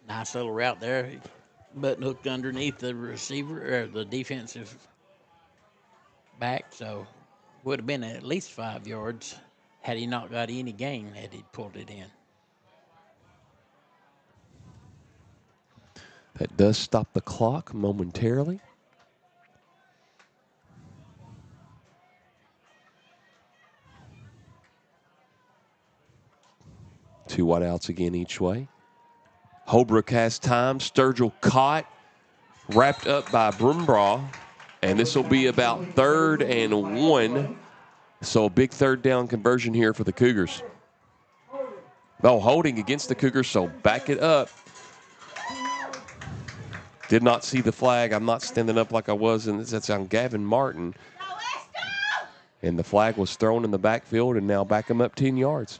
Nice little route there. Button hooked underneath the receiver or the defensive back, so would have been at least 5 yards had he not got any gain had he pulled it in. That does stop the clock momentarily. Two wideouts again each way. Holbrook has time. Sturgill caught, wrapped up by Brumbaugh, and this will be about 3rd and 1. So a big 3rd down conversion here for the Cougars. Oh, holding against the Cougars, so back it up. Did not see the flag. I'm not standing up like I was, and that's on Gavin Martin. And the flag was thrown in the backfield, and now back them up 10 yards.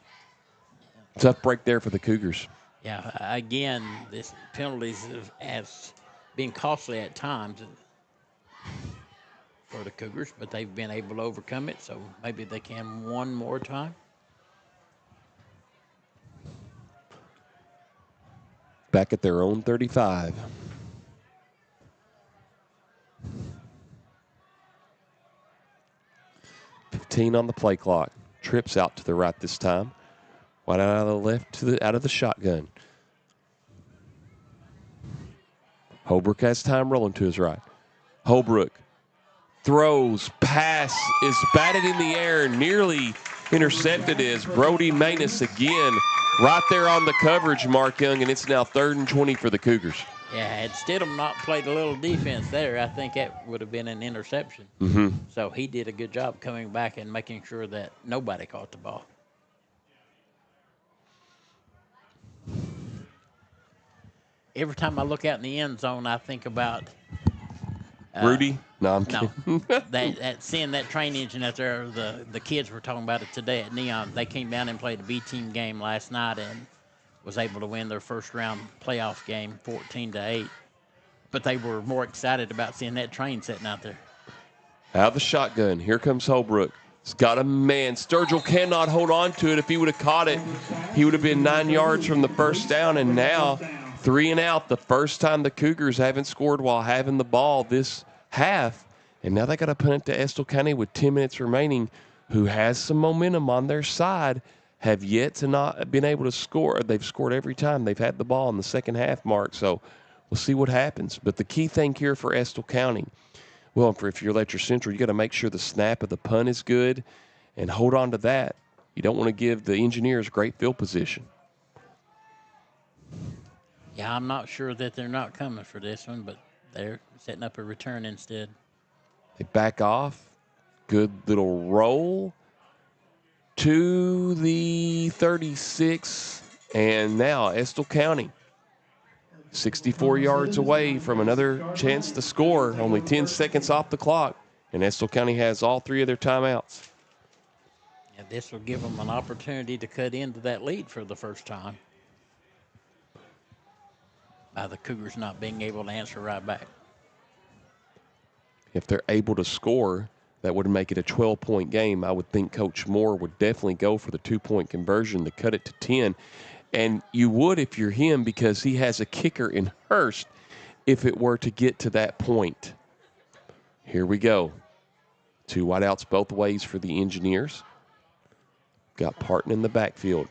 Tough break there for the Cougars. Yeah, again, this penalties has been costly at times for the Cougars, but they've been able to overcome it, so maybe they can one more time. Back at their own 35. $15 on the play clock. Trips out to the right this time. Wide out of the left out of the shotgun. Holbrook has time rolling to his right. Holbrook throws, pass is batted in the air, nearly intercepted is Brody Manus again. Right there on the coverage, Mark Young, and it's now 3rd and 20 for the Cougars. Yeah, had Stidham not played a little defense there, I think that would have been an interception. Mm-hmm. So he did a good job coming back and making sure that nobody caught the ball. Every time I look out in the end zone, I think about Rudy. No, I'm kidding. that seeing that train engine out there. The kids were talking about it today at Neon. They came down and played a B team game last night and was able to win their first round playoff game 14-8. But they were more excited about seeing that train sitting out there. Out of the shotgun. Here comes Holbrook. He's got a man. Sturgill cannot hold on to it. If he would have caught it, he would have been 9 yards from the first down. And now 3 and out. The first time the Cougars haven't scored while having the ball this half. And now they got to punt it to Estill County with 10 minutes remaining, who has some momentum on their side, have yet to not been able to score. They've scored every time they've had the ball in the second half, Mark. So we'll see what happens. But the key thing here for Estill County, well, if you're Letcher Central, you got to make sure the snap of the punt is good and hold on to that. You don't want to give the Engineers great field position. Yeah, I'm not sure that they're not coming for this one, but they're setting up a return instead. They back off. Good little roll to the 36. And now Estill County, 64 yards away from another chance to score. Only 10 seconds off the clock. And Estill County has all 3 of their timeouts. And this will give them an opportunity to cut into that lead for the first time, by the Cougars not being able to answer right back. If they're able to score, that would make it a 12-point game. I would think Coach Moore would definitely go for the 2-point conversion to cut it to 10. And you would if you're him, because he has a kicker in Hurst if it were to get to that point. Here we go. 2 wideouts both ways for the Engineers. Got Parton in the backfield.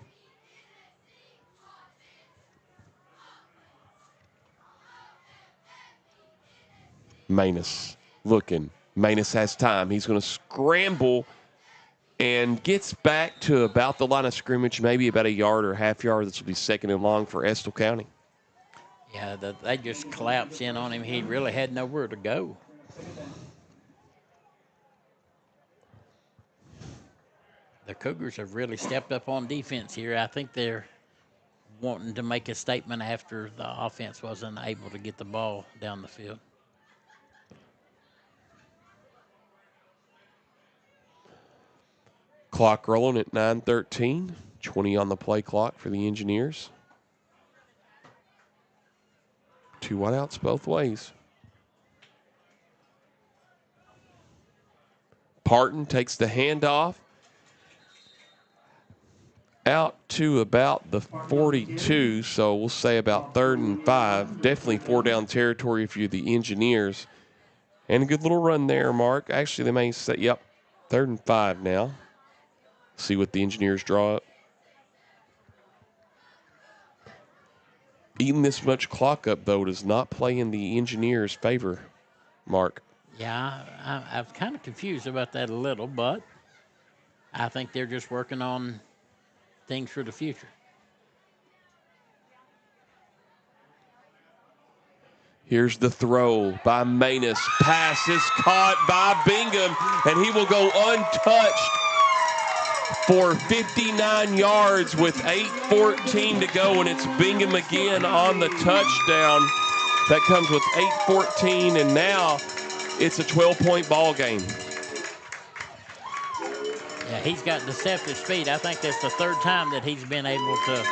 Manus looking. Manus has time. He's going to scramble and gets back to about the line of scrimmage, maybe about a yard or half yard. This will be second and long for Estill County. Yeah, they just collapsed in on him. He really had nowhere to go. The Cougars have really stepped up on defense here. I think they're wanting to make a statement after the offense wasn't able to get the ball down the field. Clock rolling at 9:13. 20 on the play clock for the Engineers. 2 wideouts both ways. Parton takes the handoff out to about the 42, so we'll say about 3rd and 5. Definitely 4-down territory if you're the Engineers. And a good little run there, Mark. Actually, they may say, yep, 3rd and 5 now. See what the Engineers draw up. Eating this much clock up, though, does not play in the Engineers' favor, Mark. Yeah, I'm kind of confused about that a little, but I think they're just working on things for the future. Here's the throw by Manus. Pass is caught by Bingham, and he will go untouched for 59 yards with 8:14 to go, and it's Bingham again on the touchdown. That comes with 8:14, and now it's a 12-point ball game. Yeah, he's got deceptive speed. I think that's the 3rd time that he's been able to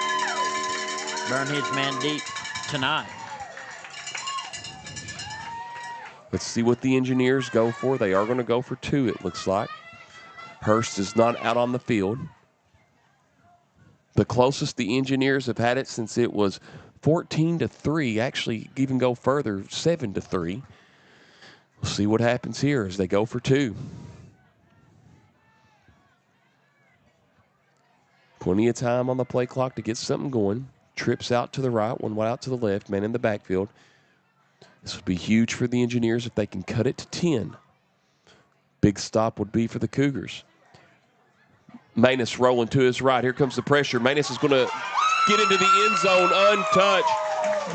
burn his man deep tonight. Let's see what the Engineers go for. They are going to go for 2, it looks like. Hurst is not out on the field. The closest the Engineers have had it since it was 14-3. Actually, even go further, 7-3. We'll see what happens here as they go for 2. Plenty of time on the play clock to get something going. Trips out to the right, one wide out to the left, man in the backfield. This would be huge for the Engineers if they can cut it to 10. Big stop would be for the Cougars. Manus rolling to his right. Here comes the pressure. Manus is going to get into the end zone untouched.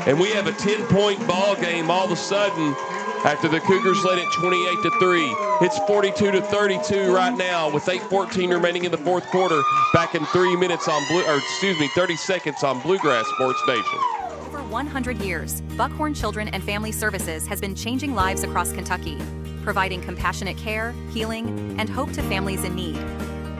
And we have a 10-point ball game all of a sudden after the Cougars led it 28-3. It's 42-32 right now with 8:14 remaining in the 4th quarter. Back in 30 seconds on Bluegrass Sports Nation. For 100 years, Buckhorn Children and Family Services has been changing lives across Kentucky, providing compassionate care, healing, and hope to families in need.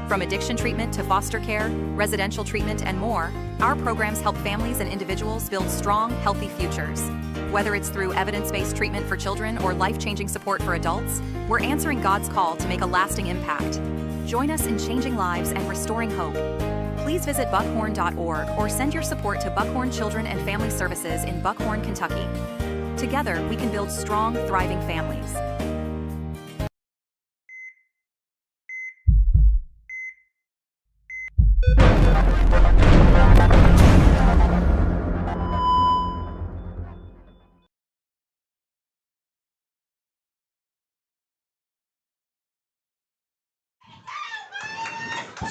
From addiction treatment to foster care, residential treatment, and more, our programs help families and individuals build strong, healthy futures. Whether it's through evidence-based treatment for children or life-changing support for adults, we're answering God's call to make a lasting impact. Join us in changing lives and restoring hope. Please visit buckhorn.org or send your support to Buckhorn Children and Family Services in Buckhorn, Kentucky. Together, we can build strong, thriving families.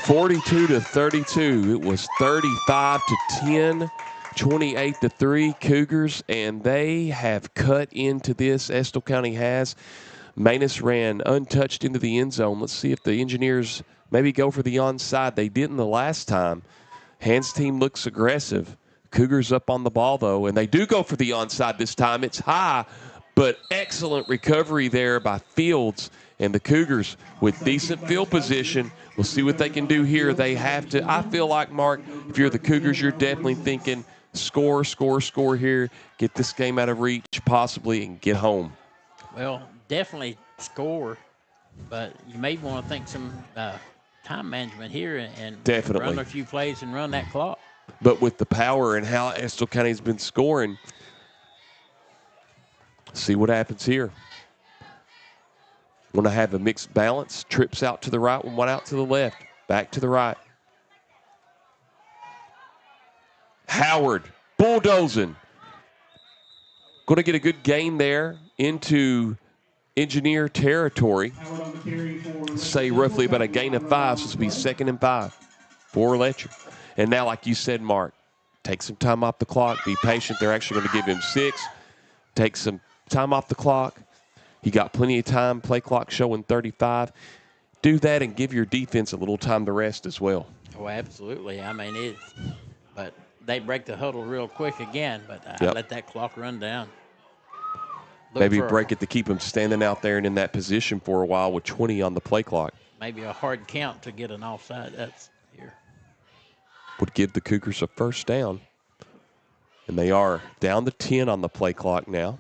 (42-32). It was 35-10, 28-3 Cougars, and they have cut into this. Estill County has. Manus ran untouched into the end zone. Let's see if the Engineers maybe go for the onside. They didn't the last time. Hans team looks aggressive. Cougars up on the ball, though, and they do go for the onside this time. It's high, but excellent recovery there by Fields. And the Cougars with decent field position. We'll see what they can do here. They have to. I feel like, Mark, if you're the Cougars, you're definitely thinking score here, get this game out of reach possibly, and get home. Well, definitely score, but you may want to think some time management here and definitely run a few plays and run that clock. But with the power and how Estill County's been scoring, see what happens here. Want to have a mixed balance. Trips out to the right, one out to the left. Back to the right. Howard bulldozing. Going to get a good gain there into engineer territory. Say roughly about a gain of 5, so it's be 2nd and 5 for Letcher. And now, like you said, Mark, take some time off the clock. Be patient. They're actually going to give him 6. Take some time off the clock. You got plenty of time. Play clock showing 35. Do that and give your defense a little time to rest as well. Oh, absolutely. I mean, but they break the huddle real quick again, but I let that clock run down. Maybe break it to keep them standing out there and in that position for a while with 20 on the play clock. Maybe a hard count to get an offside. That's here. Would give the Cougars a first down. And they are down to 10 on the play clock now.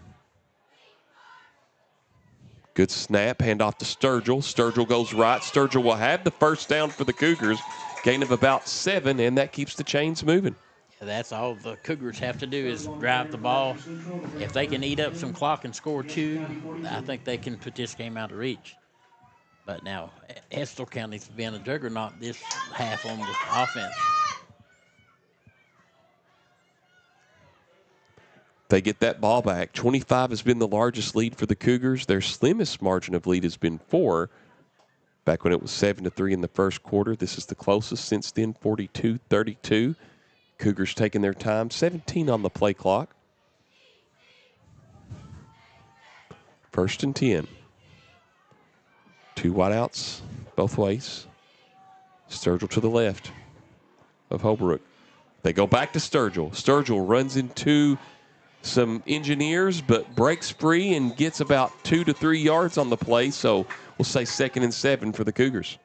Good snap, handoff to Sturgill. Sturgill goes right. Sturgill will have the first down for the Cougars. Gain of about 7, and that keeps the chains moving. Yeah, that's all the Cougars have to do is drive the ball. If they can eat up some clock and score 2, I think they can put this game out of reach. But now, Estill County's been a juggernaut this half on the offense. They get that ball back. 25 has been the largest lead for the Cougars. Their slimmest margin of lead has been 4. Back when it was 7-3 in the first quarter. This is the closest since then, 42-32. Cougars taking their time. 17 on the play clock. 1st and 10. 2 wideouts both ways. Sturgill to the left of Holbrook. They go back to Sturgill. Sturgill runs into some engineers, but breaks free and gets about 2 to 3 yards on the play. So we'll say 2nd and 7 for the Cougars.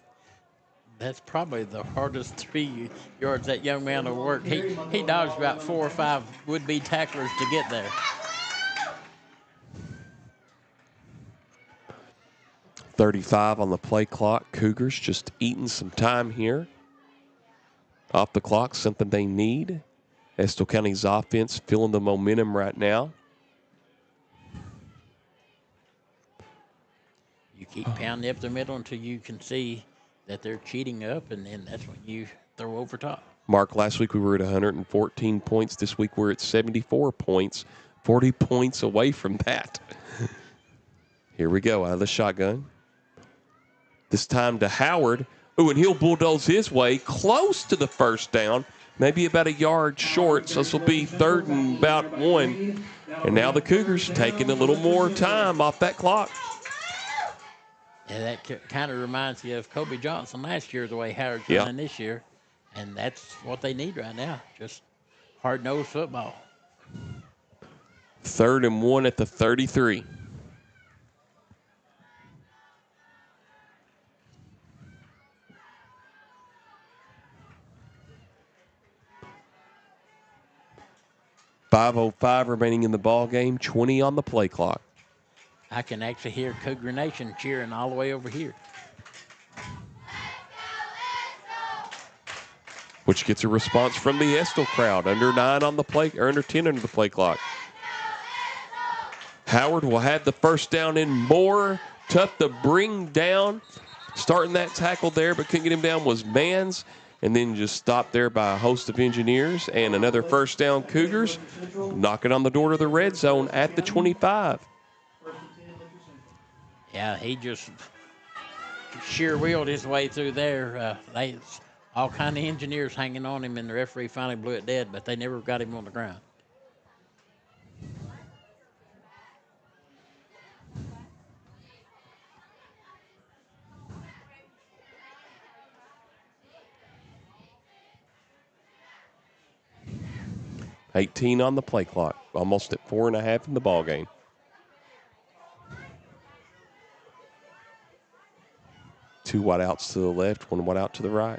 That's probably the hardest 3 yards that young man will work. He dodged about 4 or 5 would-be tacklers to get there. 35 on the play clock. Cougars just eating some time here. Off the clock, something they need. Estill County's offense feeling the momentum right now. You keep pounding up the middle until you can see that they're cheating up, and then that's when you throw over top. Mark, last week we were at 114 points. This week we're at 74 points. 40 points away from that. Here we go, out of the shotgun. This time to Howard. Ooh, and he'll bulldoze his way close to the first down. Maybe about a yard short, so this will be 3rd and about 1. And now the Cougars taking a little more time off that clock. Yeah, that kind of reminds you of Kobe Johnson last year, the way Howard's running this year. And that's what they need right now, just hard-nosed football. 3rd and 1 at the 33. .505 remaining in the ball game, 20 on the play clock. I can actually hear Cougar Nation cheering all the way over here. Which gets a response from the Estill crowd. Under 9 on the play, or under 10 under the play clock. Howard will have the first down in more. Tough to bring down. Starting that tackle there, but couldn't get him down, was Mans. And then just stopped there by a host of engineers. And another first down Cougars. Knocking on the door to the red zone at the 25. Yeah, he just sheer wheeled his way through there. All kind of engineers hanging on him, and the referee finally blew it dead, but they never got him on the ground. .18 on the play clock. Almost at 4.5 in the ball game. Two wideouts to the left, one wideout to the right.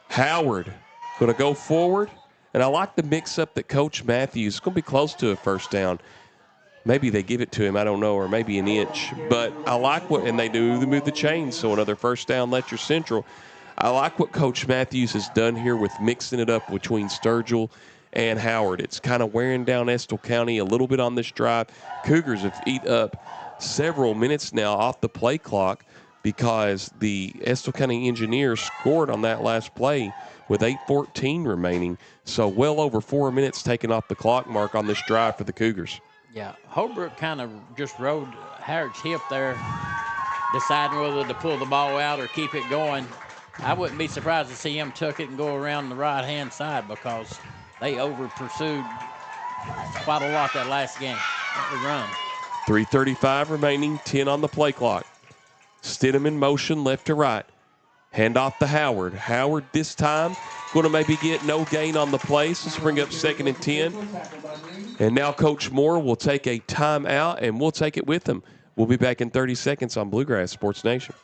Howard going to go forward. And I like the mix-up that Coach Matthews is going to be close to a first down. Maybe they give it to him, I don't know, or maybe an inch. But I like what, and they move the chains, so another first down, Letcher Central. I like what Coach Matthews has done here with mixing it up between Sturgill and Howard. It's kind of wearing down Estill County a little bit on this drive. Cougars have eat up several minutes now off the play clock. because the Estill County Engineers scored on that last play with 8:14 remaining. So well over 4 minutes taken off the clock mark on this drive for the Cougars. Yeah, Holbrook kind of just rode Howard's hip there, deciding whether to pull the ball out or keep it going. I wouldn't be surprised to see him tuck it and go around the right-hand side because they over-pursued quite a lot that last game, the run. 3:35 remaining, 10 on the play clock. Stidham in motion, left to right. Hand off to Howard. Howard this time going to maybe get no gain on the play, so let's bring up 2nd and 10. And now Coach Moore will take a timeout, and we'll take it with him. We'll be back in 30 seconds on Bluegrass Sports Nation.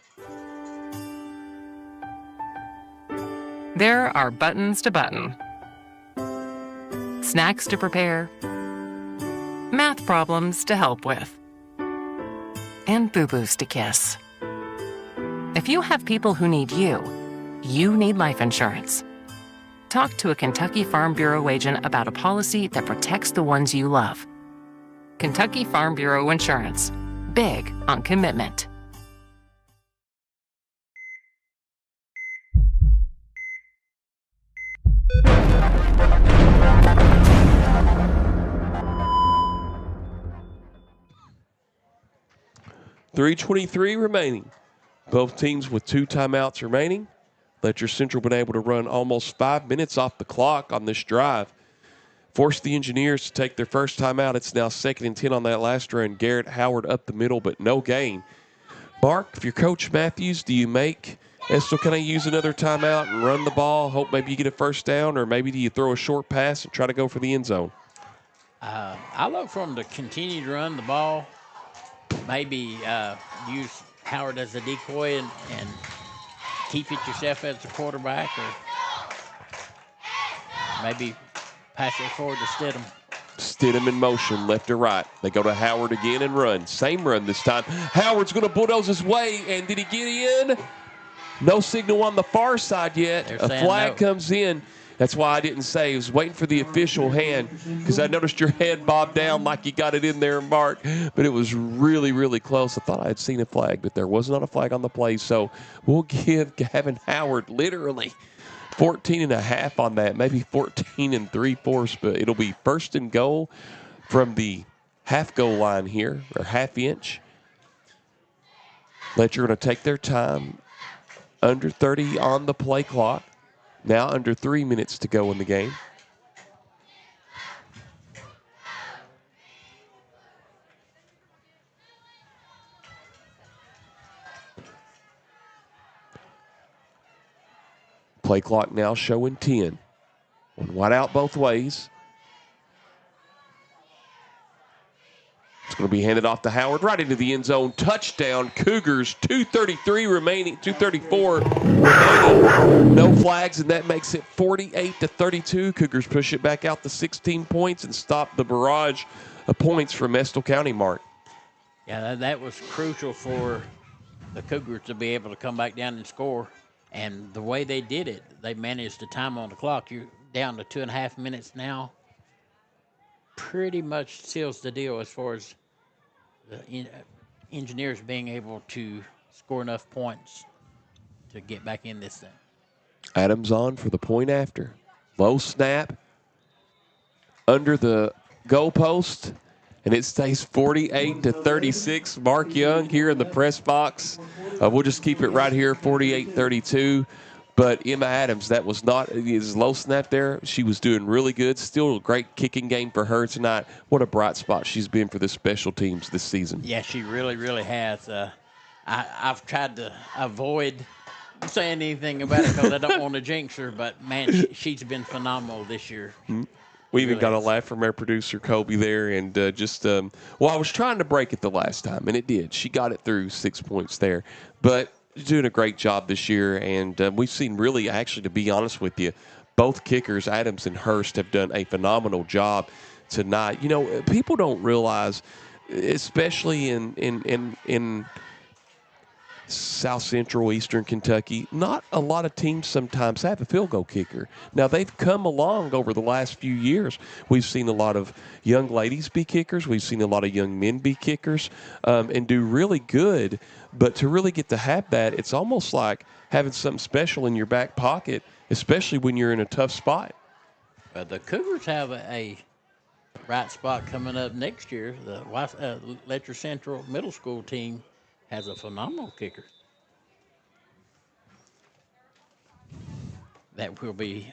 There are buttons to button, snacks to prepare, math problems to help with, and boo-boos to kiss. If you have people who need you, you need life insurance. Talk to a Kentucky Farm Bureau agent about a policy that protects the ones you love. Kentucky Farm Bureau Insurance. Big on commitment. .323 remaining. Both teams with 2 timeouts remaining. Letcher Central been able to run almost 5 minutes off the clock on this drive. Forced the Engineers to take their first timeout. It's now 2nd and 10 on that last run. Garrett Howard up the middle, but no gain. Mark, if you're Coach Matthews, do you make Estill County use another timeout and run the ball, hope maybe you get a first down, or maybe do you throw a short pass and try to go for the end zone? I look for them to continue to run the ball, maybe use Howard as a decoy and keep it yourself as a quarterback, or maybe pass it forward to Stidham. Stidham in motion, left to right. They go to Howard again and run. Same run this time. Howard's going to bulldoze his way, and did he get in? No signal on the far side yet. A flag comes in. That's why I didn't say. I was waiting for the official hand because I noticed your head bobbed down like you got it in there, Mark. But it was really, really close. I thought I had seen a flag, but there was not a flag on the play. So we'll give Gavin Howard literally 14 and a half on that, maybe 14 and 3/4, but it'll be 1st and goal from the half goal line here, or half inch. Letcher going to take their time. Under 30 on the play clock. Now under 3 minutes to go in the game. Play clock now showing 10. One wide out both ways. It's going to be handed off to Howard right into the end zone. Touchdown, Cougars. 2:33 remaining, 2:34 remaining. No flags, and that makes it 48-32. Cougars push it back out to 16 points and stop the barrage of points from Estill County, Mark. Yeah, that was crucial for the Cougars to be able to come back down and score. And the way they did it, they managed the time on the clock. You're down to 2.5 minutes now. Pretty much seals the deal as far as the Engineers being able to score enough points to get back in this thing. Adams on for the point after. Low snap under the goalpost, and it stays 48-36. Mark Young here in the press box. We'll just keep it right here, 48-32. But Emma Adams, that was not his low snap there. She was doing really good. Still a great kicking game for her tonight. What a bright spot she's been for the special teams this season. Yeah, she really, really has. I've tried to avoid saying anything about it because I don't want to jinx her. But, man, she's been phenomenal this year. Mm-hmm. We even got a laugh from our producer, Kobe, there. And I was trying to break it the last time, and it did. She got it through 6 points there. But doing a great job this year, and we've seen really, actually, to be honest with you, both kickers, Adams and Hurst, have done a phenomenal job tonight. You know, people don't realize, especially in South Central, Eastern Kentucky, not a lot of teams sometimes have a field goal kicker. Now, they've come along over the last few years. We've seen a lot of young ladies be kickers. We've seen a lot of young men be kickers and do really good. But to really get to have that, it's almost like having something special in your back pocket, especially when you're in a tough spot. The Cougars have a bright spot coming up next year. The Letcher Central Middle School team has a phenomenal kicker that will be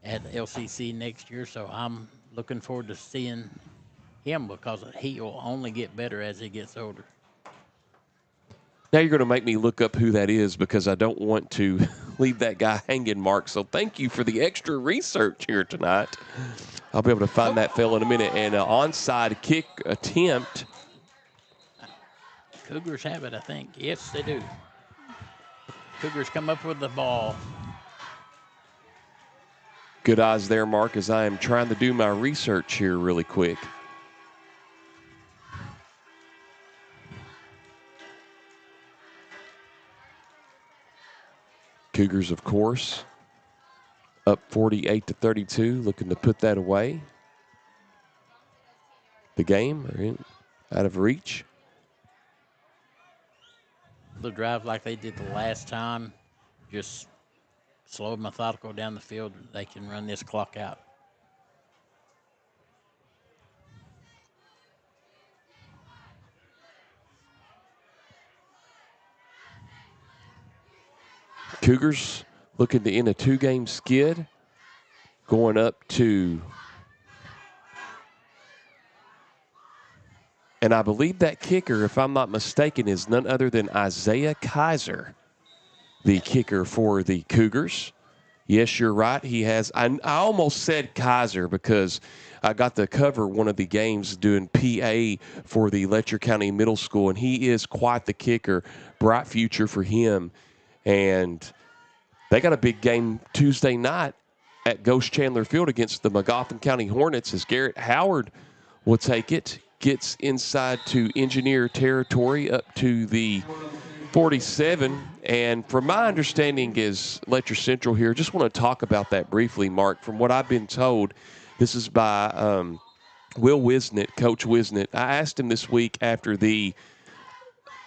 at LCC next year. So I'm looking forward to seeing him because he will only get better as he gets older. Now you're going to make me look up who that is because I don't want to leave that guy hanging, Mark. So thank you for the extra research here tonight. I'll be able to find that fella in a minute. And an onside kick attempt. Cougars have it, I think. Yes, they do. Cougars come up with the ball. Good eyes there, Mark, as I am trying to do my research here really quick. Cougars, of course, up 48-32, looking to put that away. The game out of reach. The drive like they did the last time, just slow and methodical down the field. They can run this clock out. Cougars looking to end a 2-game skid, going up to, and I believe that kicker, if I'm not mistaken, is none other than Isaiah Kaiser, the kicker for the Cougars. Yes, you're right. He has, I almost said Kaiser because I got to cover one of the games doing PA for the Letcher County Middle School, and he is quite the kicker. Bright future for him. And they got a big game Tuesday night at Ghost Chandler Field against the Magoffin County Hornets as Garrett Howard will take it. Gets inside to engineer territory up to the 47. And from my understanding is Letcher Central here. Just want to talk about that briefly, Mark. From what I've been told, this is by Will Wisnett, Coach Wisnett. I asked him this week after the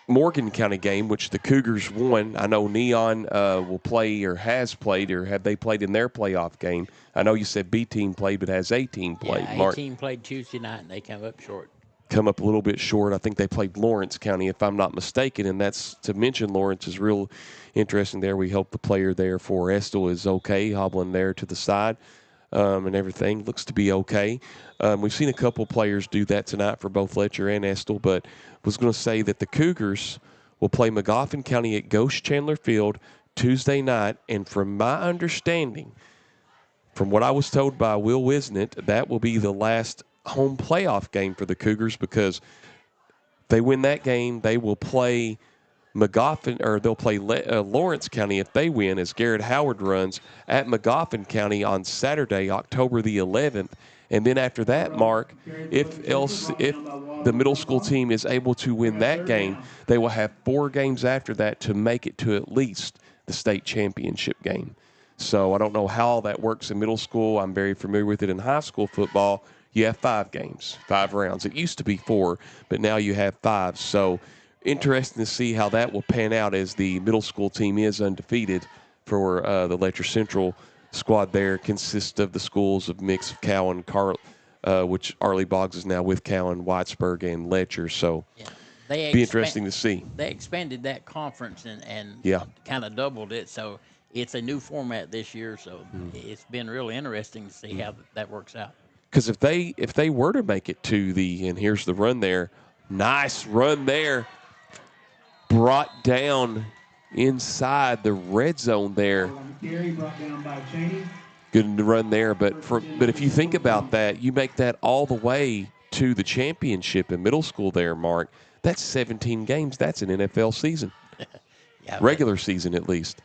Morgan County game, which the Cougars won. I know Neon will play or has played, or have they played in their playoff game? I know you said B team played, but has A team played? Yeah, Mark, A team played Tuesday night, and they come up short. Come up a little bit short. I think they played Lawrence County, if I'm not mistaken, and that's to mention Lawrence is real interesting there. We hope the player there for Estill is okay, hobbling there to the side. And everything looks to be okay. We've seen a couple players do that tonight for both Letcher and Estill, but was going to say that the Cougars will play Magoffin County at Ghost Chandler Field Tuesday night, and from my understanding, from what I was told by Will Wisnett, that will be the last home playoff game for the Cougars because if they win that game, they will play Magoffin, or they'll play Lawrence County if they win, as Garrett Howard runs at Magoffin County on Saturday, October the 11th. And then after that, Mark, if the middle school team is able to win that game, they will have 4 games after that to make it to at least the state championship game. So I don't know how all that works in middle school. I'm very familiar with it in high school football. You have 5 games, 5 rounds. It used to be 4, but now you have 5. So interesting to see how that will pan out as the middle school team is undefeated for the Letcher Central squad there. Consists of the schools of mix of Cowan, which Arley Boggs is now with Cowan, Whitesburg, and Letcher. So be interesting to see. They expanded that conference and yeah, kind of doubled it. So it's a new format this year. So it's been really interesting to see how that works out. Because if they were to make it to and here's the run there, nice run there, brought down inside the red zone there. Good run there, but if you think about that, you make that all the way to the championship in middle school there, Mark. That's 17 games. That's an NFL season. Regular season at least.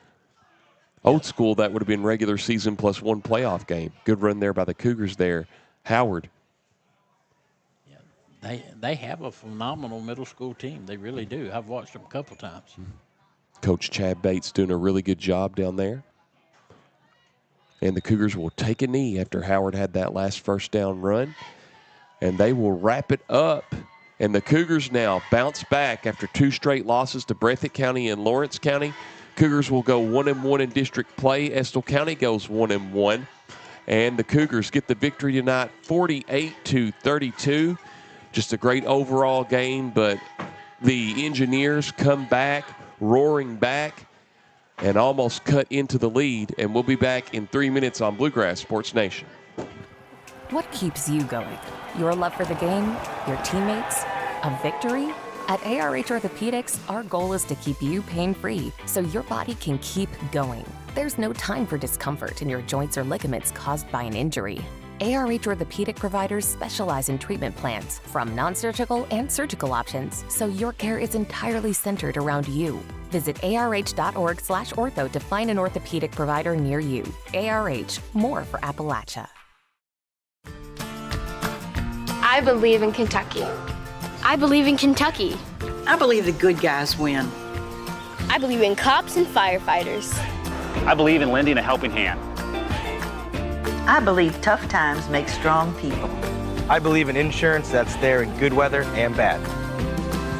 Old school, that would have been regular season plus 1 playoff game. Good run there by the Cougars there. Howard. they have a phenomenal middle school team. They really do. I've watched them a couple times. Coach Chad Bates doing a really good job down there. And the Cougars will take a knee after Howard had that last first down run. And they will wrap it up. And the Cougars now bounce back after 2 straight losses to Breathitt County and Lawrence County. Cougars will go 1-1 in district play. Estill County goes 1-1. And the Cougars get the victory tonight, 48-32. Just a great overall game, but the Engineers come back, roaring back, and almost cut into the lead. And we'll be back in 3 minutes on Bluegrass Sports Nation. What keeps you going? Your love for the game? Your teammates? A victory? At ARH Orthopedics, our goal is to keep you pain-free so your body can keep going. There's no time for discomfort in your joints or ligaments caused by an injury. ARH Orthopedic providers specialize in treatment plans, from non-surgical and surgical options, so your care is entirely centered around you. Visit arh.org/ortho to find an orthopedic provider near you. ARH, more for Appalachia. I believe in Kentucky. I believe in Kentucky. I believe the good guys win. I believe in cops and firefighters. I believe in lending a helping hand. I believe tough times make strong people. I believe in insurance that's there in good weather and bad.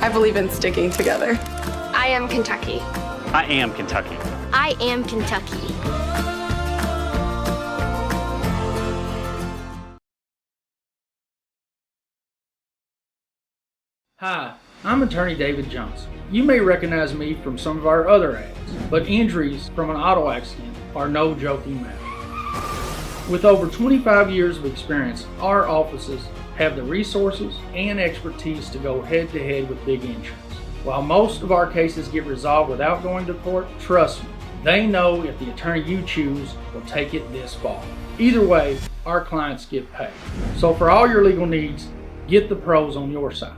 I believe in sticking together. I am Kentucky. I am Kentucky. I am Kentucky. Hi, I'm attorney David Johnson. You may recognize me from some of our other ads, but injuries from an auto accident are no joking matter. With over 25 years of experience, our offices have the resources and expertise to go head-to-head with big insurance. While most of our cases get resolved without going to court, trust me, they know if the attorney you choose will take it this far. Either way, our clients get paid. So for all your legal needs, get the pros on your side.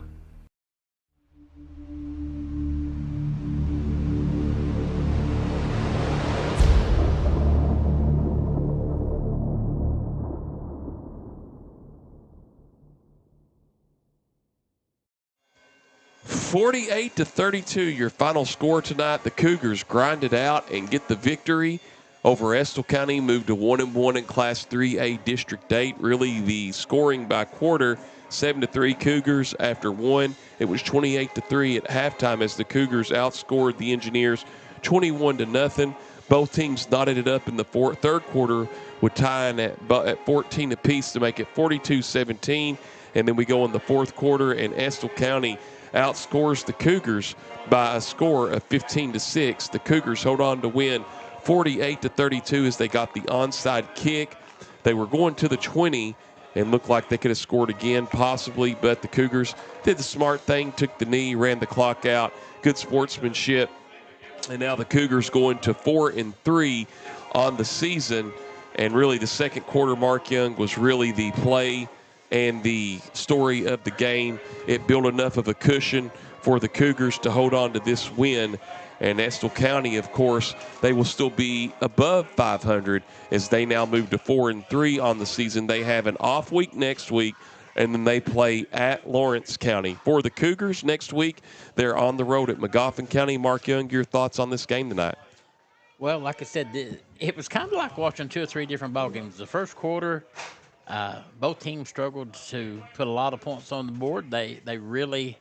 (48-32), your final score tonight. The Cougars grind it out and get the victory over Estill County, moved to 1-1 in Class 3A District 8. Really, the scoring by quarter, 7-3 Cougars. After one, it was 28-3 at halftime as the Cougars outscored the Engineers 21-0. Both teams knotted it up in the third quarter with tying at 14 apiece to make it 42-17. And then we go in the fourth quarter, and Estill County outscores the Cougars by a score of 15-6. The Cougars hold on to win 48-32 as they got the onside kick. They were going to the 20 and looked like they could have scored again possibly, but the Cougars did the smart thing, took the knee, ran the clock out. Good sportsmanship. And now the Cougars going to 4-3 on the season. And really the second quarter, Mark Young, was really the play and the story of the game. It built enough of a cushion for the Cougars to hold on to this win. And Estill County, of course, they will still be above 500 as they now move to 4-3 on the season. They have an off week next week, and then they play at Lawrence County. For the Cougars next week, they're on the road at Magoffin County. Mark Young, your thoughts on this game tonight? Well, like I said, it was kind of like watching 2 or 3 different ball games. The first quarter, both teams struggled to put a lot of points on the board. They really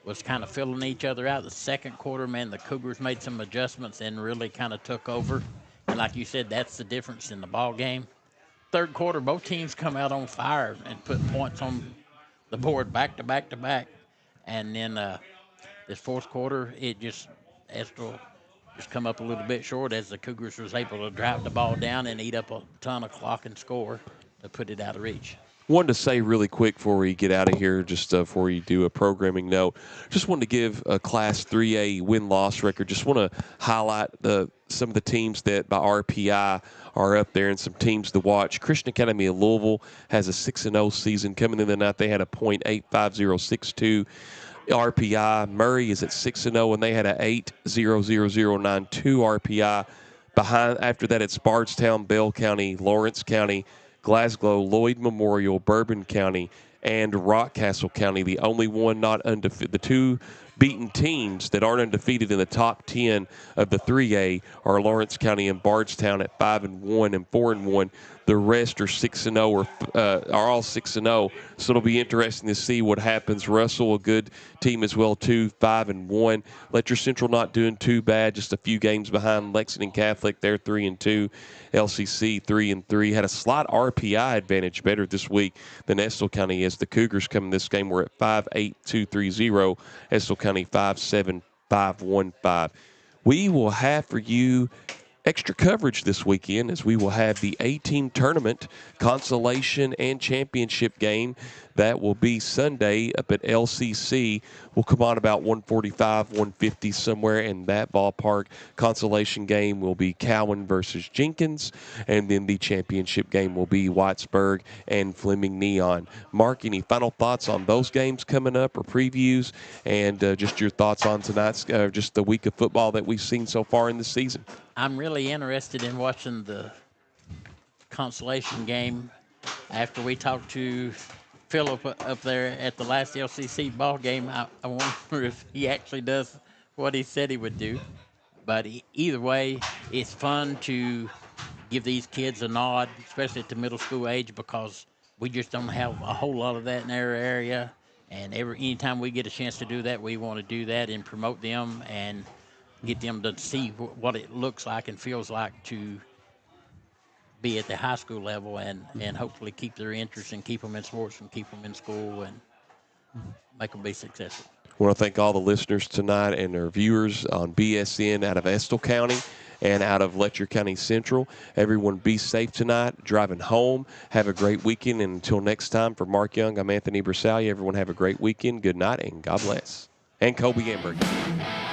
was kind of filling each other out. The second quarter, man, the Cougars made some adjustments and really kind of took over. And like you said, that's the difference in the ball game. Third quarter, both teams come out on fire and put points on the board back to back to back. And then this fourth quarter, Estill just come up a little bit short as the Cougars was able to drive the ball down and eat up a ton of clock and score to put it out of reach. Wanted to say really quick before we get out of here, just before you do a programming note, just wanted to give a Class 3A win-loss record. Just want to highlight some of the teams that by RPI are up there and some teams to watch. Christian Academy of Louisville has a 6-0 season. Coming in the night, they had a .85062 RPI. Murray is at 6-0, and they had a 8.00092 RPI. After that, it's Bardstown, Bell County, Lawrence County, Glasgow, Lloyd Memorial, Bourbon County, and Rockcastle County. The only one not undefeated, the two beaten teams that aren't undefeated in the top 10 of the 3A are Lawrence County and Bardstown at 5-1 and 4-1. The rest are 6-0 or are all 6-0. So it'll be interesting to see what happens. Russell, a good team as well too, 5-1. Letcher Central not doing too bad, just a few games behind Lexington Catholic. They're 3-2. LCC 3-3. Had a slight RPI advantage, better this week than Estill County as the Cougars come in this game. We're at 5-8-2-3-0. Estill County 5-7-5-1-5. We will have for you extra coverage this weekend as we will have the A-Team tournament consolation and championship game. That will be Sunday up at LCC. We'll come on about 145, 150, somewhere in that ballpark. Consolation game will be Cowan versus Jenkins, and then the championship game will be Whitesburg and Fleming Neon. Mark, any final thoughts on those games coming up or previews, and just your thoughts on tonight's, just the week of football that we've seen so far in the season? I'm really interested in watching the consolation game after we talked to Philip up there at the last LCC ball game. I wonder if he actually does what he said he would do. But either way, it's fun to give these kids a nod, especially at the middle school age, because we just don't have a whole lot of that in our area. And anytime we get a chance to do that, we want to do that and promote them and get them to see what it looks like and feels like to be at the high school level, and hopefully keep their interest and keep them in sports and keep them in school and make them be successful. I want to thank all the listeners tonight and our viewers on BSN out of Estill County and out of Letcher County Central. Everyone be safe tonight, driving home. Have a great weekend, and until next time, for Mark Young, I'm Anthony Bersalia. Everyone have a great weekend. Good night, and God bless. And Kobe Amberg.